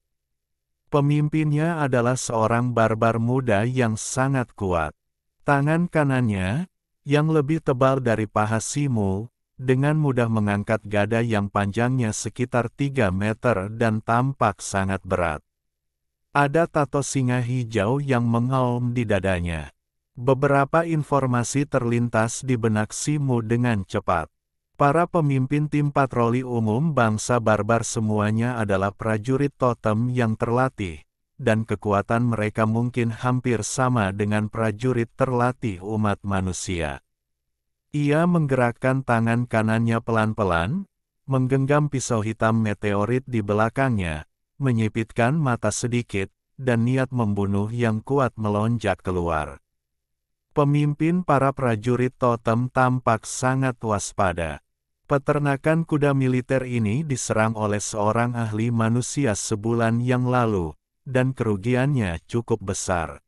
Pemimpinnya adalah seorang barbar muda yang sangat kuat. Tangan kanannya, yang lebih tebal dari paha Simu, dengan mudah mengangkat gada yang panjangnya sekitar 3 meter dan tampak sangat berat. Ada tato singa hijau yang mengaum di dadanya. Beberapa informasi terlintas di benak Simu dengan cepat. Para pemimpin tim patroli umum bangsa barbar semuanya adalah prajurit totem yang terlatih, dan kekuatan mereka mungkin hampir sama dengan prajurit terlatih umat manusia. Ia menggerakkan tangan kanannya pelan-pelan, menggenggam pisau hitam meteorit di belakangnya, menyipitkan mata sedikit, dan niat membunuh yang kuat melonjak keluar. Pemimpin para prajurit totem tampak sangat waspada. Peternakan kuda militer ini diserang oleh seorang ahli manusia sebulan yang lalu, dan kerugiannya cukup besar.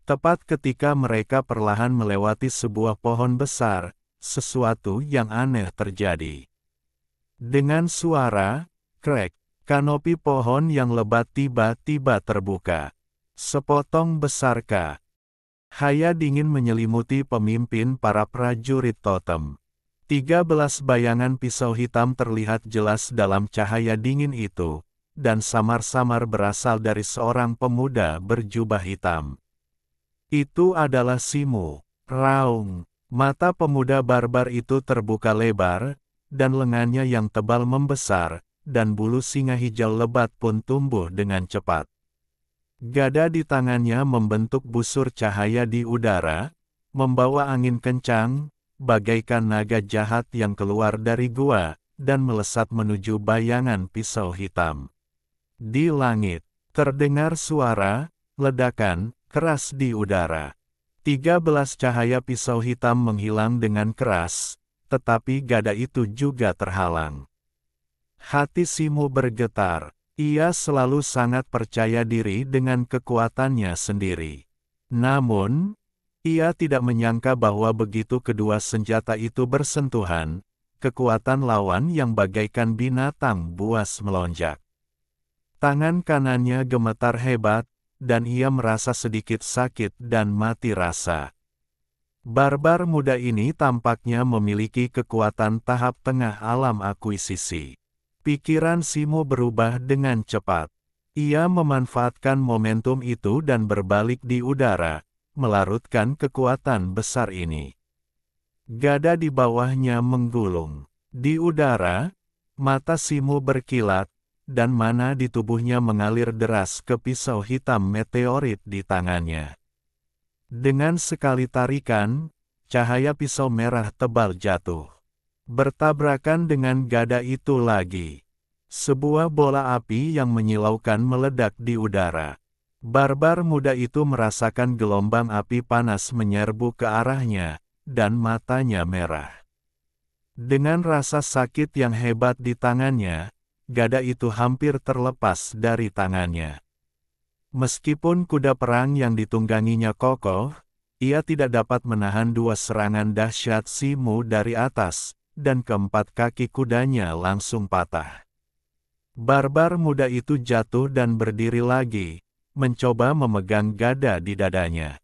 Tepat ketika mereka perlahan melewati sebuah pohon besar, sesuatu yang aneh terjadi. Dengan suara krek, kanopi pohon yang lebat tiba-tiba terbuka. Sepotong besar cahaya dingin menyelimuti pemimpin para prajurit totem. 13 bayangan pisau hitam terlihat jelas dalam cahaya dingin itu, dan samar-samar berasal dari seorang pemuda berjubah hitam. Itu adalah Simu. Raung. Mata pemuda barbar itu terbuka lebar, dan lengannya yang tebal membesar, dan bulu singa hijau lebat pun tumbuh dengan cepat. Gada di tangannya membentuk busur cahaya di udara, membawa angin kencang, bagaikan naga jahat yang keluar dari gua, dan melesat menuju bayangan pisau hitam. Di langit, terdengar suara ledakan keras di udara. 13 cahaya pisau hitam menghilang dengan keras, tetapi gada itu juga terhalang. Hati Simu bergetar. Ia selalu sangat percaya diri dengan kekuatannya sendiri. Namun, ia tidak menyangka bahwa begitu kedua senjata itu bersentuhan, kekuatan lawan yang bagaikan binatang buas melonjak. Tangan kanannya gemetar hebat, dan ia merasa sedikit sakit dan mati rasa. Barbar muda ini tampaknya memiliki kekuatan tahap tengah alam akuisisi. Pikiran Simu berubah dengan cepat. Ia memanfaatkan momentum itu dan berbalik di udara, melarutkan kekuatan besar ini. Gada di bawahnya menggulung. Di udara, mata Simu berkilat, dan mana di tubuhnya mengalir deras ke pisau hitam meteorit di tangannya. Dengan sekali tarikan, cahaya pisau merah tebal jatuh. Bertabrakan dengan gada itu lagi. Sebuah bola api yang menyilaukan meledak di udara. Barbar muda itu merasakan gelombang api panas menyerbu ke arahnya, dan matanya merah. Dengan rasa sakit yang hebat di tangannya, gada itu hampir terlepas dari tangannya. Meskipun kuda perang yang ditungganginya kokoh, ia tidak dapat menahan dua serangan dahsyat Simu dari atas, dan keempat kaki kudanya langsung patah. Barbar muda itu jatuh dan berdiri lagi, mencoba memegang gada di dadanya.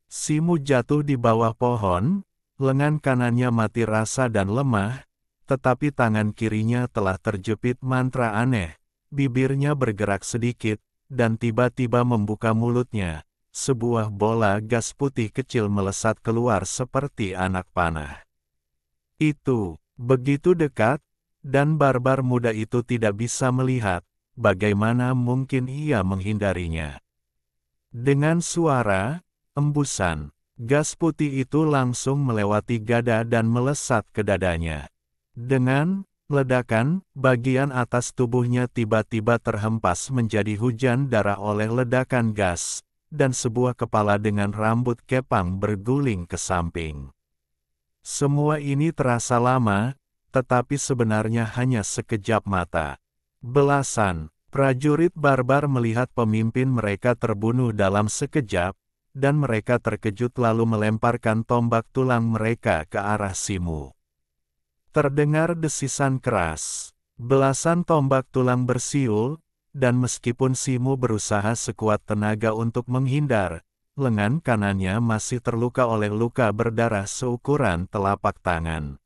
Simu jatuh di bawah pohon, lengan kanannya mati rasa dan lemah, tetapi tangan kirinya telah terjepit mantra aneh, bibirnya bergerak sedikit, dan tiba-tiba membuka mulutnya. Sebuah bola gas putih kecil melesat keluar seperti anak panah. Itu begitu dekat, dan barbar muda itu tidak bisa melihat, bagaimana mungkin ia menghindarinya. Dengan suara embusan, gas putih itu langsung melewati gada dan melesat ke dadanya. Dengan ledakan, bagian atas tubuhnya tiba-tiba terhempas menjadi hujan darah oleh ledakan gas, dan sebuah kepala dengan rambut kepang berguling ke samping. Semua ini terasa lama, tetapi sebenarnya hanya sekejap mata. Belasan prajurit barbar melihat pemimpin mereka terbunuh dalam sekejap, dan mereka terkejut lalu melemparkan tombak tulang mereka ke arah Simu. Terdengar desisan keras. Belasan tombak tulang bersiul, dan meskipun Simu berusaha sekuat tenaga untuk menghindar, lengan kanannya masih terluka oleh luka berdarah seukuran telapak tangan.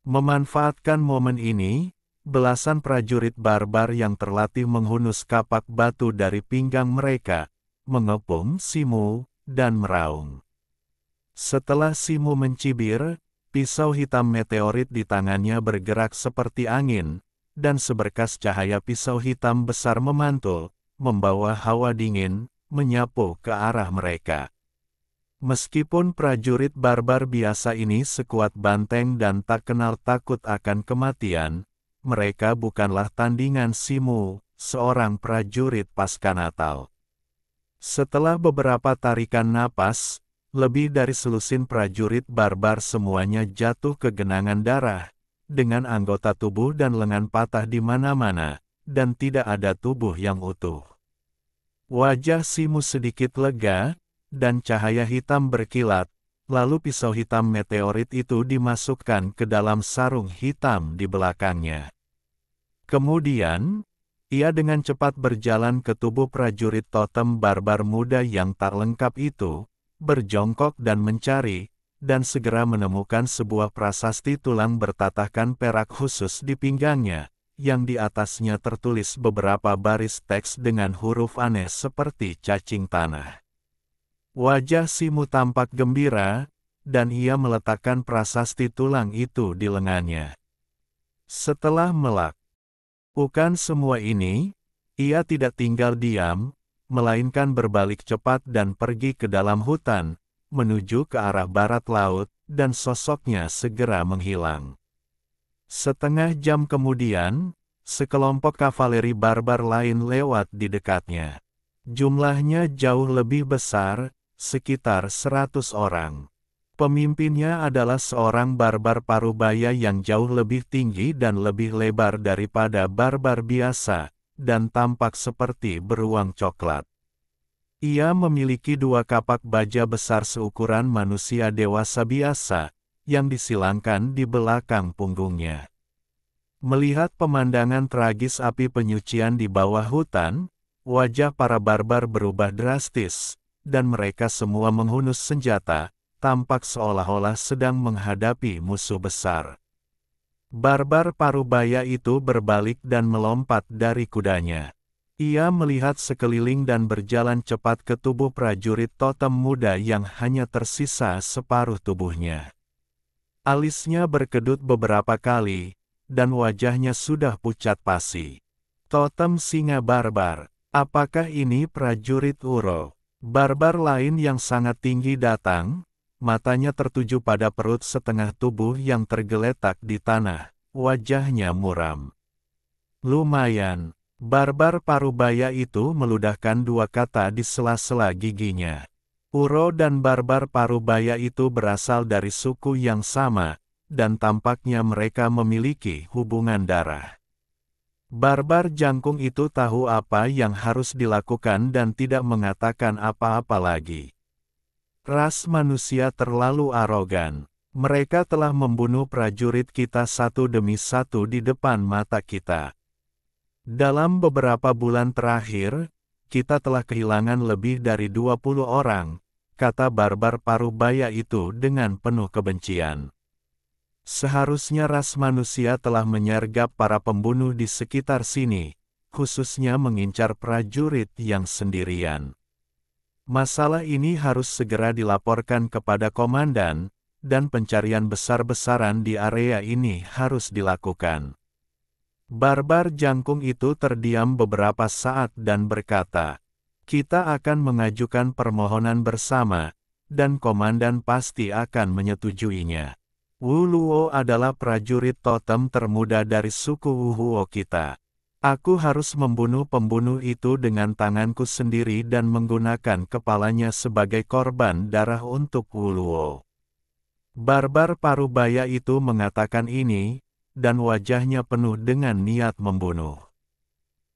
Memanfaatkan momen ini, belasan prajurit barbar yang terlatih menghunus kapak batu dari pinggang mereka, mengepung Simu, dan meraung. Setelah Simu mencibir, pisau hitam meteorit di tangannya bergerak seperti angin, dan seberkas cahaya pisau hitam besar memantul, membawa hawa dingin, menyapu ke arah mereka. Meskipun prajurit barbar biasa ini sekuat banteng dan tak kenal takut akan kematian, mereka bukanlah tandingan Simu, seorang prajurit pasca Natal. Setelah beberapa tarikan napas, lebih dari selusin prajurit barbar semuanya jatuh ke genangan darah, dengan anggota tubuh dan lengan patah di mana-mana, dan tidak ada tubuh yang utuh. Wajah Simu sedikit lega, dan cahaya hitam berkilat, lalu pisau hitam meteorit itu dimasukkan ke dalam sarung hitam di belakangnya. Kemudian, ia dengan cepat berjalan ke tubuh prajurit totem barbar muda yang tak lengkap itu, berjongkok dan mencari, dan segera menemukan sebuah prasasti tulang bertatahkan perak khusus di pinggangnya, yang di atasnya tertulis beberapa baris teks dengan huruf aneh seperti cacing tanah. Wajah Simu tampak gembira, dan ia meletakkan prasasti tulang itu di lengannya. Setelah melakukan semua ini, ia tidak tinggal diam, melainkan berbalik cepat dan pergi ke dalam hutan, menuju ke arah barat laut, dan sosoknya segera menghilang. Setengah jam kemudian, sekelompok kavaleri barbar lain lewat di dekatnya. Jumlahnya jauh lebih besar, sekitar 100 orang. Pemimpinnya adalah seorang barbar parubaya yang jauh lebih tinggi dan lebih lebar daripada barbar biasa, dan tampak seperti beruang coklat. Ia memiliki 2 kapak baja besar seukuran manusia dewasa biasa, yang disilangkan di belakang punggungnya. Melihat pemandangan tragis api penyucian di bawah hutan, wajah para barbar berubah drastis, dan mereka semua menghunus senjata, tampak seolah-olah sedang menghadapi musuh besar. Barbar parubaya itu berbalik dan melompat dari kudanya. Ia melihat sekeliling dan berjalan cepat ke tubuh prajurit totem muda yang hanya tersisa separuh tubuhnya. Alisnya berkedut beberapa kali, dan wajahnya sudah pucat pasi. Totem singa barbar, apakah ini prajurit Uro? Barbar lain yang sangat tinggi datang, matanya tertuju pada perut setengah tubuh yang tergeletak di tanah, wajahnya muram. Lumayan. Barbar parubaya itu meludahkan 2 kata di sela-sela giginya. Uro dan barbar parubaya itu berasal dari suku yang sama, dan tampaknya mereka memiliki hubungan darah. Barbar jangkung itu tahu apa yang harus dilakukan dan tidak mengatakan apa-apa lagi. Ras manusia terlalu arogan. Mereka telah membunuh prajurit kita satu demi satu di depan mata kita. Dalam beberapa bulan terakhir, kita telah kehilangan lebih dari 20 orang, kata barbar parubaya itu dengan penuh kebencian. Seharusnya ras manusia telah menyergap para pembunuh di sekitar sini, khususnya mengincar prajurit yang sendirian. Masalah ini harus segera dilaporkan kepada komandan, dan pencarian besar-besaran di area ini harus dilakukan. Barbar jangkung itu terdiam beberapa saat dan berkata, "Kita akan mengajukan permohonan bersama, dan komandan pasti akan menyetujuinya. Wu Luo adalah prajurit totem termuda dari suku Wuhuo kita. Aku harus membunuh pembunuh itu dengan tanganku sendiri dan menggunakan kepalanya sebagai korban darah untuk Wu Luo." Barbar parubaya itu mengatakan ini, dan wajahnya penuh dengan niat membunuh.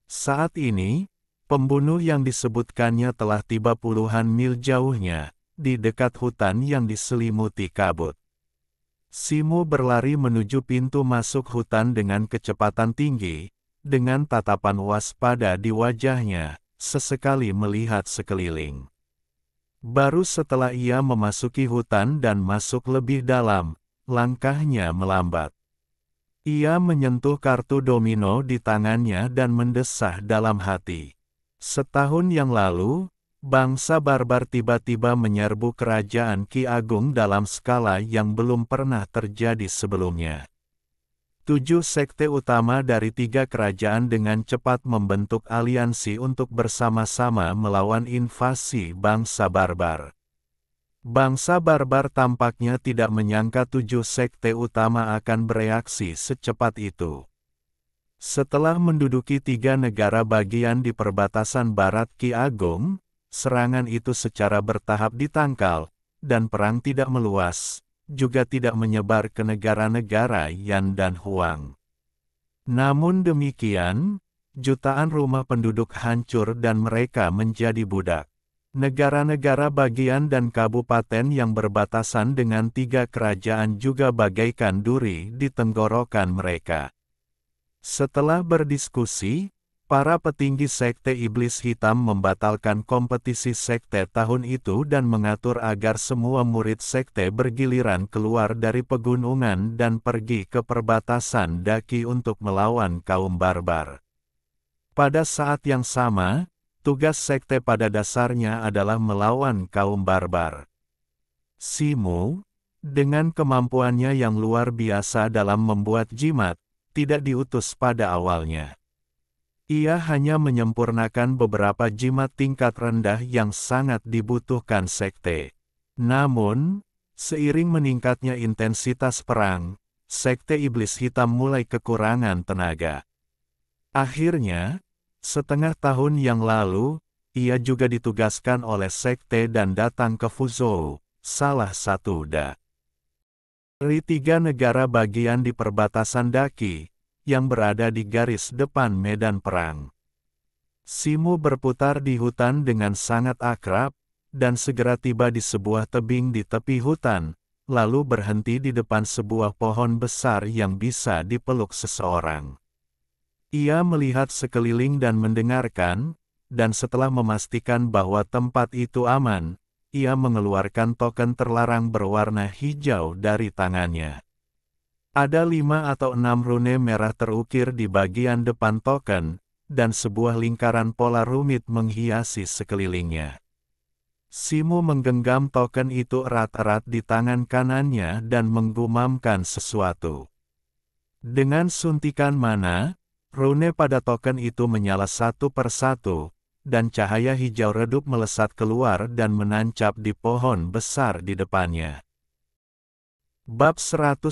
Saat ini, pembunuh yang disebutkannya telah tiba puluhan mil jauhnya, di dekat hutan yang diselimuti kabut. Simu berlari menuju pintu masuk hutan dengan kecepatan tinggi, dengan tatapan waspada di wajahnya, sesekali melihat sekeliling. Baru setelah ia memasuki hutan dan masuk lebih dalam, langkahnya melambat. Ia menyentuh kartu domino di tangannya dan mendesah dalam hati. Setahun yang lalu, bangsa barbar tiba-tiba menyerbu kerajaan Ki Agung dalam skala yang belum pernah terjadi sebelumnya. 7 sekte utama dari 3 kerajaan dengan cepat membentuk aliansi untuk bersama-sama melawan invasi bangsa barbar. Bangsa barbar tampaknya tidak menyangka 7 sekte utama akan bereaksi secepat itu. Setelah menduduki 3 negara bagian di perbatasan barat Ki Agung, serangan itu secara bertahap ditangkal, dan perang tidak meluas, juga tidak menyebar ke negara-negara Yan dan Huang. Namun demikian, jutaan rumah penduduk hancur dan mereka menjadi budak. Negara-negara bagian dan kabupaten yang berbatasan dengan 3 kerajaan juga bagaikan duri di tenggorokan mereka. Setelah berdiskusi, para petinggi sekte Iblis Hitam membatalkan kompetisi sekte tahun itu dan mengatur agar semua murid sekte bergiliran keluar dari pegunungan dan pergi ke perbatasan Daki untuk melawan kaum barbar. Pada saat yang sama, tugas sekte pada dasarnya adalah melawan kaum barbar. Simu, dengan kemampuannya yang luar biasa dalam membuat jimat, tidak diutus pada awalnya. Ia hanya menyempurnakan beberapa jimat tingkat rendah yang sangat dibutuhkan sekte. Namun, seiring meningkatnya intensitas perang, sekte Iblis Hitam mulai kekurangan tenaga. Akhirnya, setengah tahun yang lalu, ia juga ditugaskan oleh sekte dan datang ke Fuzhou, salah satu dari 3 negara bagian di perbatasan Daki, yang berada di garis depan medan perang. Simu berputar di hutan dengan sangat akrab, dan segera tiba di sebuah tebing di tepi hutan, lalu berhenti di depan sebuah pohon besar yang bisa dipeluk seseorang. Ia melihat sekeliling dan mendengarkan, dan setelah memastikan bahwa tempat itu aman, ia mengeluarkan token terlarang berwarna hijau dari tangannya. Ada 5 atau 6 rune merah terukir di bagian depan token, dan sebuah lingkaran pola rumit menghiasi sekelilingnya. Simu menggenggam token itu erat-erat di tangan kanannya dan menggumamkan sesuatu. Dengan suntikan mana, rune pada token itu menyala satu persatu, dan cahaya hijau redup melesat keluar dan menancap di pohon besar di depannya. Bab 110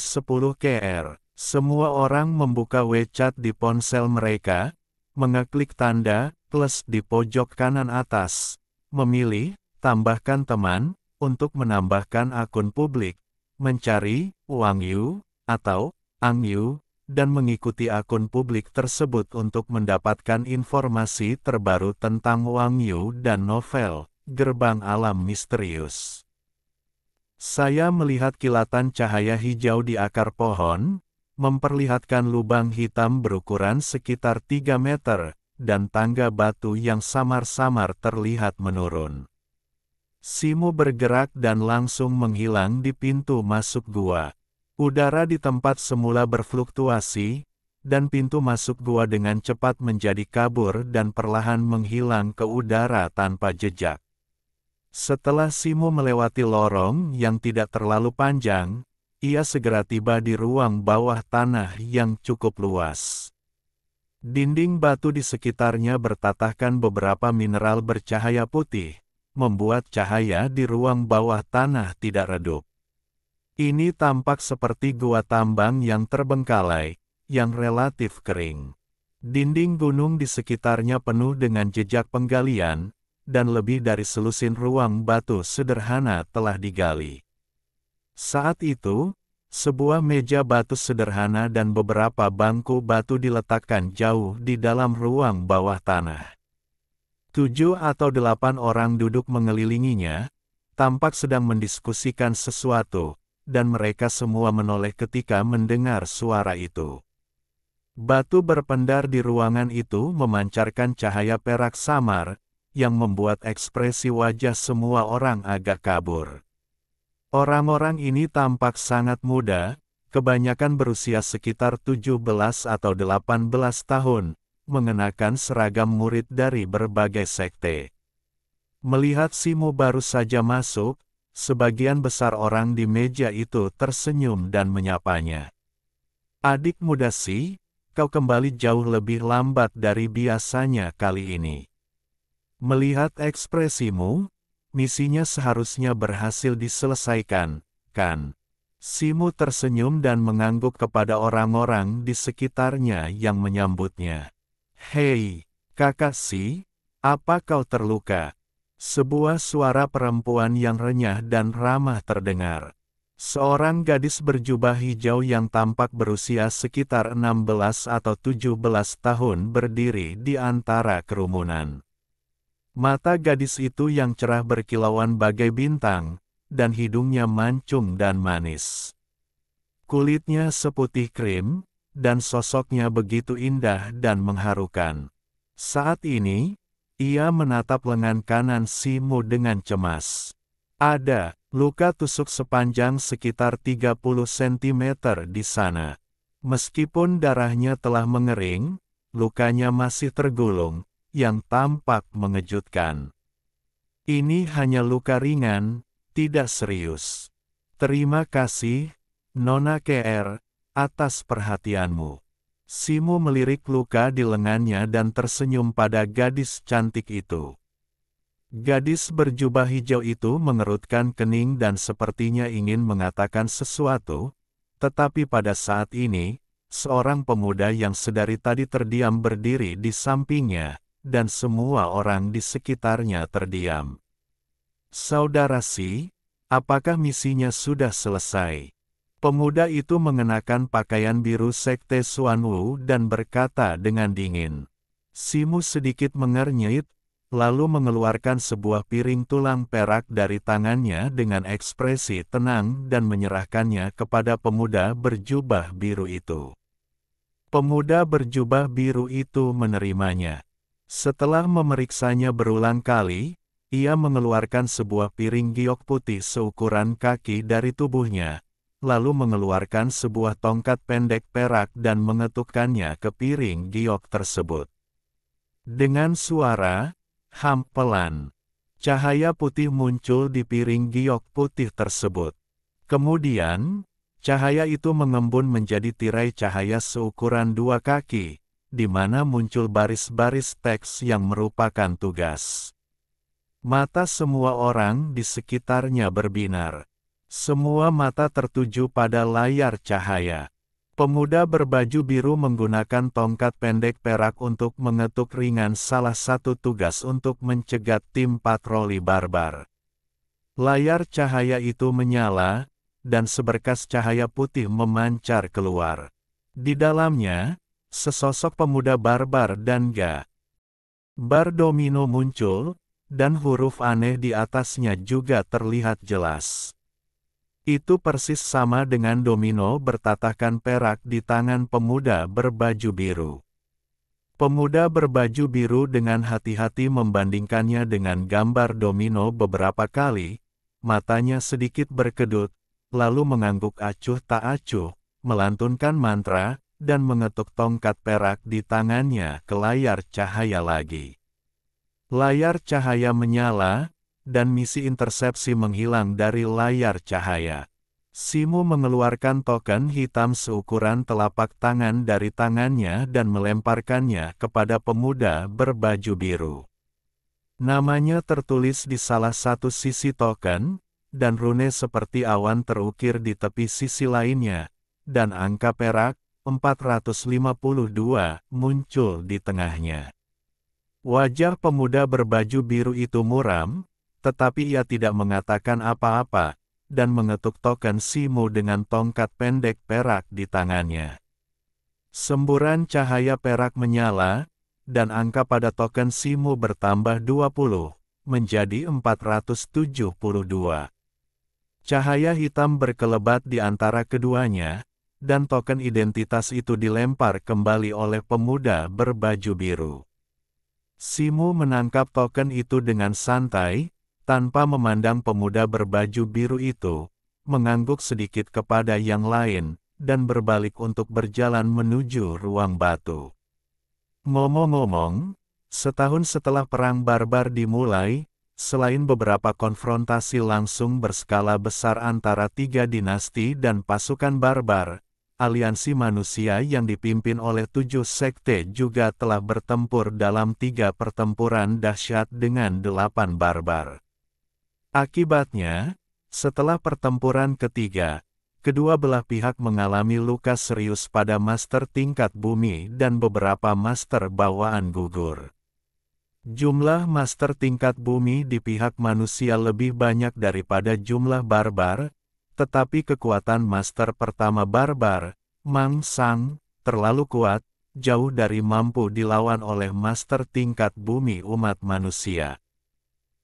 KR. Semua orang membuka WeChat di ponsel mereka, mengeklik tanda plus di pojok kanan atas, memilih tambahkan teman untuk menambahkan akun publik, mencari Wang Yu atau Ang Yu, dan mengikuti akun publik tersebut untuk mendapatkan informasi terbaru tentang Wang Yu dan novel Gerbang Alam Misterius. Saya melihat kilatan cahaya hijau di akar pohon, memperlihatkan lubang hitam berukuran sekitar 3 meter, dan tangga batu yang samar-samar terlihat menurun. Simu bergerak dan langsung menghilang di pintu masuk gua. Udara di tempat semula berfluktuasi, dan pintu masuk gua dengan cepat menjadi kabur dan perlahan menghilang ke udara tanpa jejak. Setelah Simu melewati lorong yang tidak terlalu panjang, ia segera tiba di ruang bawah tanah yang cukup luas. Dinding batu di sekitarnya bertatahkan beberapa mineral bercahaya putih, membuat cahaya di ruang bawah tanah tidak redup. Ini tampak seperti gua tambang yang terbengkalai, yang relatif kering. Dinding gunung di sekitarnya penuh dengan jejak penggalian, dan lebih dari selusin ruang batu sederhana telah digali. Saat itu, sebuah meja batu sederhana dan beberapa bangku batu diletakkan jauh di dalam ruang bawah tanah. 7 atau 8 orang duduk mengelilinginya, tampak sedang mendiskusikan sesuatu, dan mereka semua menoleh ketika mendengar suara itu. Batu berpendar di ruangan itu memancarkan cahaya perak samar, yang membuat ekspresi wajah semua orang agak kabur. Orang-orang ini tampak sangat muda, kebanyakan berusia sekitar 17 atau 18 tahun, mengenakan seragam murid dari berbagai sekte. Melihat Simu baru saja masuk, sebagian besar orang di meja itu tersenyum dan menyapanya. Adik muda Si, kau kembali jauh lebih lambat dari biasanya kali ini. Melihat ekspresimu, misinya seharusnya berhasil diselesaikan, kan? Simu tersenyum dan mengangguk kepada orang-orang di sekitarnya yang menyambutnya. Hei, kakak Si, apa kau terluka? Sebuah suara perempuan yang renyah dan ramah terdengar. Seorang gadis berjubah hijau yang tampak berusia sekitar 16 atau 17 tahun berdiri di antara kerumunan. Mata gadis itu yang cerah berkilauan bagai bintang, dan hidungnya mancung dan manis. Kulitnya seputih krim, dan sosoknya begitu indah dan mengharukan. Saat ini, ia menatap lengan kanan Si Mu dengan cemas. Ada luka tusuk sepanjang sekitar 30 cm di sana. Meskipun darahnya telah mengering, lukanya masih tergulung, yang tampak mengejutkan. Ini hanya luka ringan, tidak serius. Terima kasih, Nona KR, atas perhatianmu. Si Mu melirik luka di lengannya dan tersenyum pada gadis cantik itu. Gadis berjubah hijau itu mengerutkan kening dan sepertinya ingin mengatakan sesuatu, tetapi pada saat ini, seorang pemuda yang sedari tadi terdiam berdiri di sampingnya, dan semua orang di sekitarnya terdiam. Saudara Si, apakah misinya sudah selesai? Pemuda itu mengenakan pakaian biru sekte Xuanwu dan berkata dengan dingin. Si Mu sedikit mengernyit, lalu mengeluarkan sebuah piring tulang perak dari tangannya dengan ekspresi tenang dan menyerahkannya kepada pemuda berjubah biru itu. Pemuda berjubah biru itu menerimanya. Setelah memeriksanya berulang kali, ia mengeluarkan sebuah piring giok putih seukuran kaki dari tubuhnya, lalu mengeluarkan sebuah tongkat pendek perak dan mengetukkannya ke piring giok tersebut. Dengan suara pelan, cahaya putih muncul di piring giok putih tersebut. Kemudian, cahaya itu mengembun menjadi tirai cahaya seukuran 2 kaki, di mana muncul baris-baris teks yang merupakan tugas. Mata semua orang di sekitarnya berbinar. Semua mata tertuju pada layar cahaya. Pemuda berbaju biru menggunakan tongkat pendek perak untuk mengetuk ringan salah satu tugas untuk mencegat tim patroli barbar. Layar cahaya itu menyala, dan seberkas cahaya putih memancar keluar. Di dalamnya, sesosok pemuda barbar dan bar domino muncul, dan huruf aneh di atasnya juga terlihat jelas. Itu persis sama dengan domino bertatahkan perak di tangan pemuda berbaju biru. Pemuda berbaju biru dengan hati-hati membandingkannya dengan gambar domino beberapa kali, matanya sedikit berkedut, lalu mengangguk acuh tak acuh, melantunkan mantra, dan mengetuk tongkat perak di tangannya ke layar cahaya lagi. Layar cahaya menyala, dan misi intersepsi menghilang dari layar cahaya. Si Mu mengeluarkan token hitam seukuran telapak tangan dari tangannya dan melemparkannya kepada pemuda berbaju biru. Namanya tertulis di salah satu sisi token, dan rune seperti awan terukir di tepi sisi lainnya, dan angka perak, 452, muncul di tengahnya. Wajah pemuda berbaju biru itu muram, tetapi ia tidak mengatakan apa-apa, dan mengetuk token Si Mu dengan tongkat pendek perak di tangannya. Semburan cahaya perak menyala, dan angka pada token Si Mu bertambah 20, menjadi 472. Cahaya hitam berkelebat di antara keduanya, dan token identitas itu dilempar kembali oleh pemuda berbaju biru. Si Mu menangkap token itu dengan santai, tanpa memandang pemuda berbaju biru itu, mengangguk sedikit kepada yang lain, dan berbalik untuk berjalan menuju ruang batu. Ngomong-ngomong, setahun setelah perang barbar dimulai, selain beberapa konfrontasi langsung berskala besar antara 3 dinasti dan pasukan barbar, aliansi manusia yang dipimpin oleh 7 sekte juga telah bertempur dalam 3 pertempuran dahsyat dengan 8 barbar. Akibatnya, setelah pertempuran ketiga, kedua belah pihak mengalami luka serius pada master tingkat bumi dan beberapa master bawaan gugur. Jumlah master tingkat bumi di pihak manusia lebih banyak daripada jumlah barbar, Tetapi kekuatan master pertama barbar, Mang Sang, terlalu kuat, jauh dari mampu dilawan oleh master tingkat bumi umat manusia.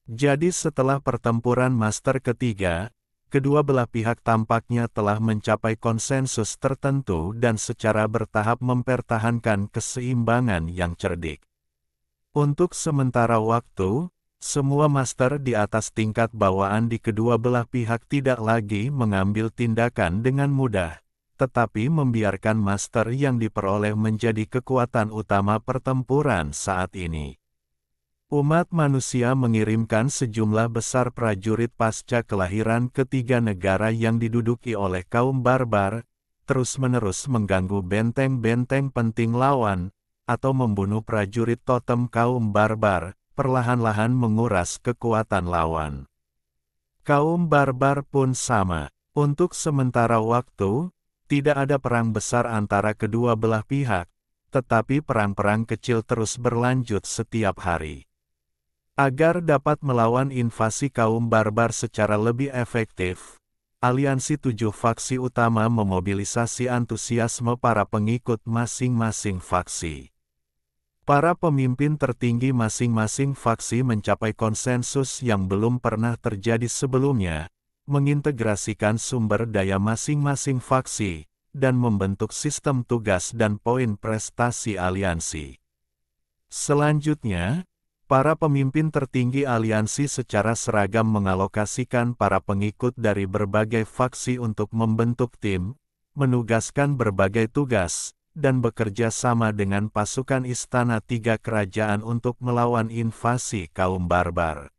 Jadi setelah pertempuran master ketiga, kedua belah pihak tampaknya telah mencapai konsensus tertentu dan secara bertahap mempertahankan keseimbangan yang cerdik. Untuk sementara waktu, semua master di atas tingkat bawaan di kedua belah pihak tidak lagi mengambil tindakan dengan mudah, tetapi membiarkan master yang diperoleh menjadi kekuatan utama pertempuran saat ini. Umat manusia mengirimkan sejumlah besar prajurit pasca kelahiran ketiga negara yang diduduki oleh kaum barbar, terus-menerus mengganggu benteng-benteng penting lawan, atau membunuh prajurit totem kaum barbar, perlahan-lahan menguras kekuatan lawan. Kaum barbar pun sama. Untuk sementara waktu, tidak ada perang besar antara kedua belah pihak, tetapi perang-perang kecil terus berlanjut setiap hari. Agar dapat melawan invasi kaum barbar secara lebih efektif, aliansi 7 faksi utama memobilisasi antusiasme para pengikut masing-masing faksi. Para pemimpin tertinggi masing-masing faksi mencapai konsensus yang belum pernah terjadi sebelumnya, mengintegrasikan sumber daya masing-masing faksi, dan membentuk sistem tugas dan poin prestasi aliansi. Selanjutnya, para pemimpin tertinggi aliansi secara seragam mengalokasikan para pengikut dari berbagai faksi untuk membentuk tim, menugaskan berbagai tugas, dan bekerja sama dengan pasukan Istana Tiga Kerajaan untuk melawan invasi kaum barbar.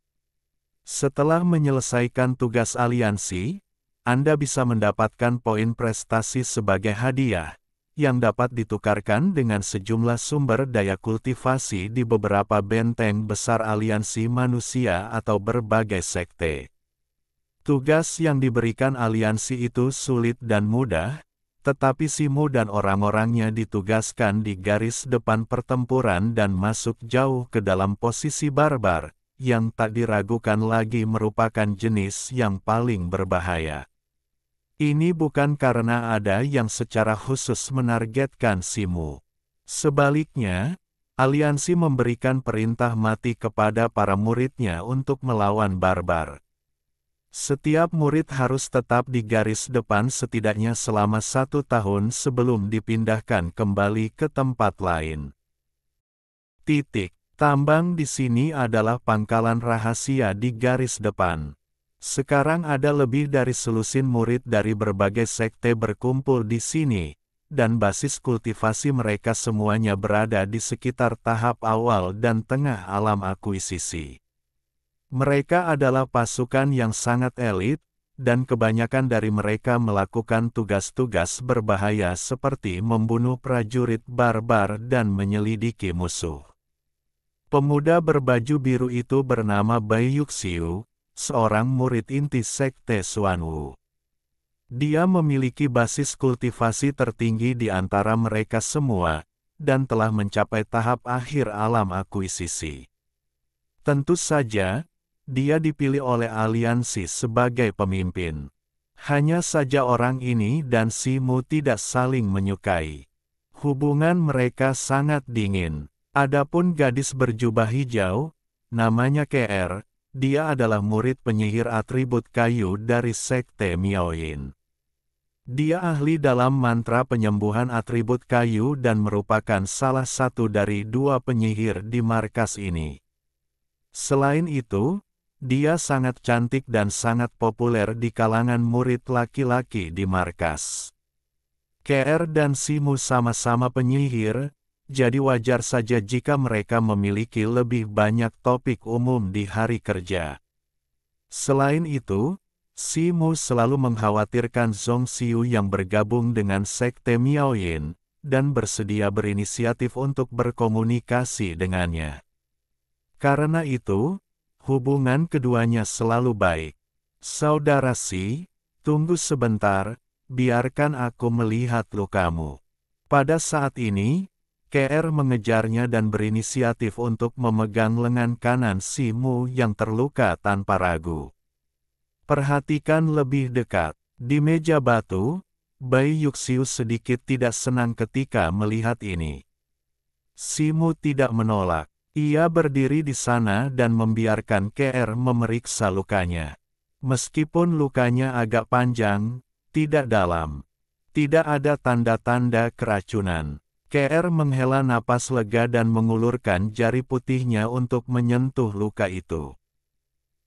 Setelah menyelesaikan tugas aliansi, Anda bisa mendapatkan poin prestasi sebagai hadiah, yang dapat ditukarkan dengan sejumlah sumber daya kultivasi di beberapa benteng besar aliansi manusia atau berbagai sekte. Tugas yang diberikan aliansi itu sulit dan mudah, tetapi Simu dan orang-orangnya ditugaskan di garis depan pertempuran dan masuk jauh ke dalam posisi barbar, yang tak diragukan lagi merupakan jenis yang paling berbahaya. Ini bukan karena ada yang secara khusus menargetkan Simu. Sebaliknya, aliansi memberikan perintah mati kepada para muridnya untuk melawan barbar. Setiap murid harus tetap di garis depan setidaknya selama 1 tahun sebelum dipindahkan kembali ke tempat lain. Tambang di sini adalah pangkalan rahasia di garis depan. Sekarang ada lebih dari selusin murid dari berbagai sekte berkumpul di sini, dan basis kultivasi mereka semuanya berada di sekitar tahap awal dan tengah alam akuisisi. Mereka adalah pasukan yang sangat elit, dan kebanyakan dari mereka melakukan tugas-tugas berbahaya seperti membunuh prajurit barbar dan menyelidiki musuh. Pemuda berbaju biru itu bernama Bai Yuxiu, seorang murid inti sekte Xuanwu. Dia memiliki basis kultivasi tertinggi di antara mereka semua, dan telah mencapai tahap akhir alam akuisisi. Tentu saja, dia dipilih oleh aliansi sebagai pemimpin. Hanya saja orang ini dan Simu tidak saling menyukai. Hubungan mereka sangat dingin. Adapun gadis berjubah hijau, namanya KR, dia adalah murid penyihir atribut kayu dari sekte Miaoyin. Dia ahli dalam mantra penyembuhan atribut kayu dan merupakan salah satu dari 2 penyihir di markas ini. Selain itu, dia sangat cantik dan sangat populer di kalangan murid laki-laki di markas. KR dan Simu sama-sama penyihir, jadi wajar saja jika mereka memiliki lebih banyak topik umum di hari kerja. Selain itu, Simu selalu mengkhawatirkan Zhong Xiu yang bergabung dengan sekte Miaoyin, dan bersedia berinisiatif untuk berkomunikasi dengannya. Karena itu, hubungan keduanya selalu baik. Saudara Si, tunggu sebentar, biarkan aku melihat lukamu. Pada saat ini, KR mengejarnya dan berinisiatif untuk memegang lengan kanan Simu yang terluka tanpa ragu. Perhatikan lebih dekat. Di meja batu, Bai Yuxiu sedikit tidak senang ketika melihat ini. Simu tidak menolak. Ia berdiri di sana dan membiarkan KR memeriksa lukanya. Meskipun lukanya agak panjang, tidak dalam. Tidak ada tanda-tanda keracunan. KR menghela napas lega dan mengulurkan jari putihnya untuk menyentuh luka itu.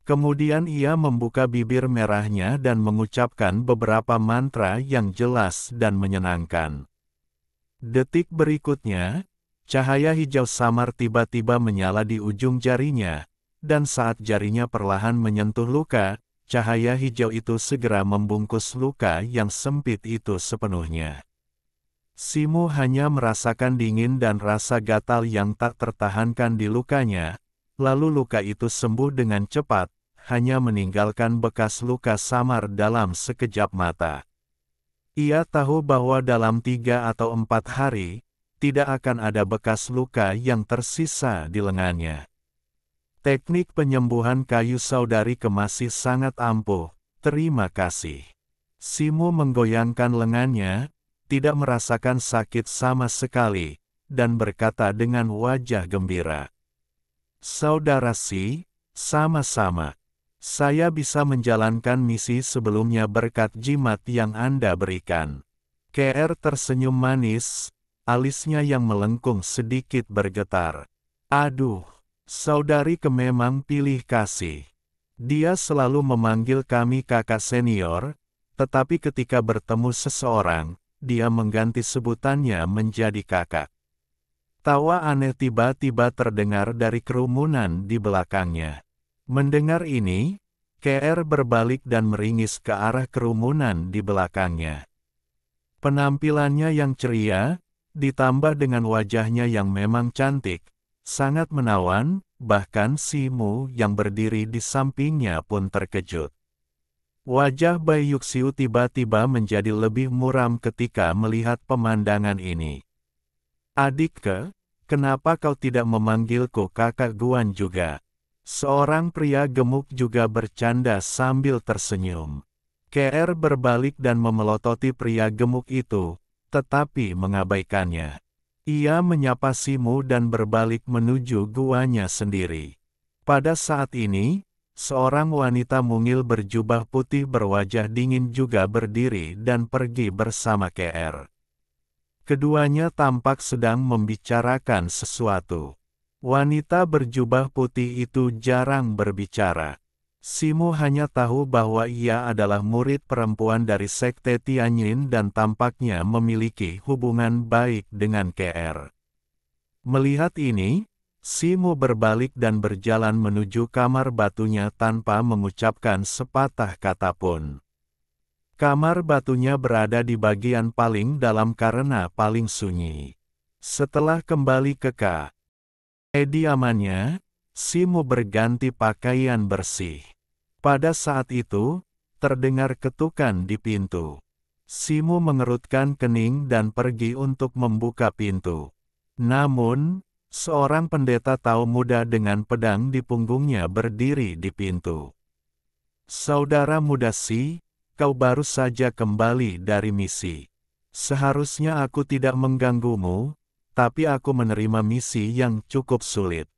Kemudian ia membuka bibir merahnya dan mengucapkan beberapa mantra yang jelas dan menyenangkan. Detik berikutnya, cahaya hijau samar tiba-tiba menyala di ujung jarinya, dan saat jarinya perlahan menyentuh luka, cahaya hijau itu segera membungkus luka yang sempit itu sepenuhnya. Simu hanya merasakan dingin dan rasa gatal yang tak tertahankan di lukanya, lalu luka itu sembuh dengan cepat, hanya meninggalkan bekas luka samar dalam sekejap mata. Ia tahu bahwa dalam 3 atau 4 hari, tidak akan ada bekas luka yang tersisa di lengannya. Teknik penyembuhan kayu saudari masih sangat ampuh, terima kasih. Simu menggoyangkan lengannya, tidak merasakan sakit sama sekali, dan berkata dengan wajah gembira. Saudara Si, sama-sama. Saya bisa menjalankan misi sebelumnya berkat jimat yang Anda berikan. KR tersenyum manis, alisnya yang melengkung sedikit bergetar. Aduh, saudari memang pilih kasih. Dia selalu memanggil kami kakak senior, tetapi ketika bertemu seseorang, dia mengganti sebutannya menjadi kakak. Tawa aneh tiba-tiba terdengar dari kerumunan di belakangnya. Mendengar ini, KR berbalik dan meringis ke arah kerumunan di belakangnya. Penampilannya yang ceria, ditambah dengan wajahnya yang memang cantik, sangat menawan, bahkan Simu yang berdiri di sampingnya pun terkejut. Wajah Bai Yuxiu tiba-tiba menjadi lebih muram ketika melihat pemandangan ini. Adikku, kenapa kau tidak memanggilku kakak Guan juga? Seorang pria gemuk juga bercanda sambil tersenyum. KR berbalik dan memelototi pria gemuk itu, tetapi mengabaikannya. Ia menyapa Simu dan berbalik menuju guanya sendiri. Pada saat ini, seorang wanita mungil berjubah putih berwajah dingin juga berdiri dan pergi bersama KR. Keduanya tampak sedang membicarakan sesuatu. Wanita berjubah putih itu jarang berbicara. Simu hanya tahu bahwa ia adalah murid perempuan dari Sekte Tianyin dan tampaknya memiliki hubungan baik dengan KR. Melihat ini, Simu berbalik dan berjalan menuju kamar batunya tanpa mengucapkan sepatah kata pun. Kamar batunya berada di bagian paling dalam karena paling sunyi. Setelah kembali ke kediamannya, Simu berganti pakaian bersih. Pada saat itu, terdengar ketukan di pintu. Simu mengerutkan kening dan pergi untuk membuka pintu. Namun, seorang pendeta Tao muda dengan pedang di punggungnya berdiri di pintu. Saudara muda Si, kau baru saja kembali dari misi. Seharusnya aku tidak mengganggumu, tapi aku menerima misi yang cukup sulit.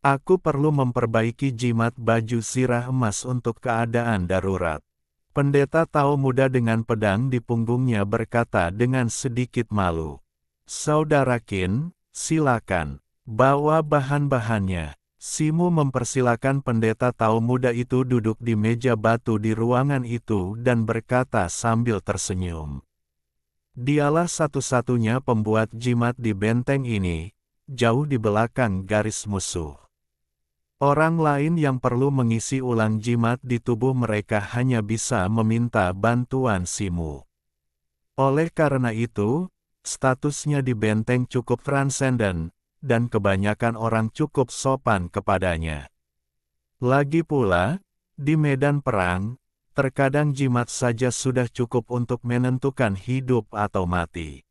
Aku perlu memperbaiki jimat baju sirah emas untuk keadaan darurat. Pendeta Tao muda dengan pedang di punggungnya berkata dengan sedikit malu. Saudara Qin, silakan, bawa bahan-bahannya. Simu mempersilakan pendeta Tao muda itu duduk di meja batu di ruangan itu dan berkata sambil tersenyum. Dialah satu-satunya pembuat jimat di benteng ini, jauh di belakang garis musuh. Orang lain yang perlu mengisi ulang jimat di tubuh mereka hanya bisa meminta bantuan Simu. Oleh karena itu, statusnya di benteng cukup transenden, dan kebanyakan orang cukup sopan kepadanya. Lagi pula, di medan perang, terkadang jimat saja sudah cukup untuk menentukan hidup atau mati.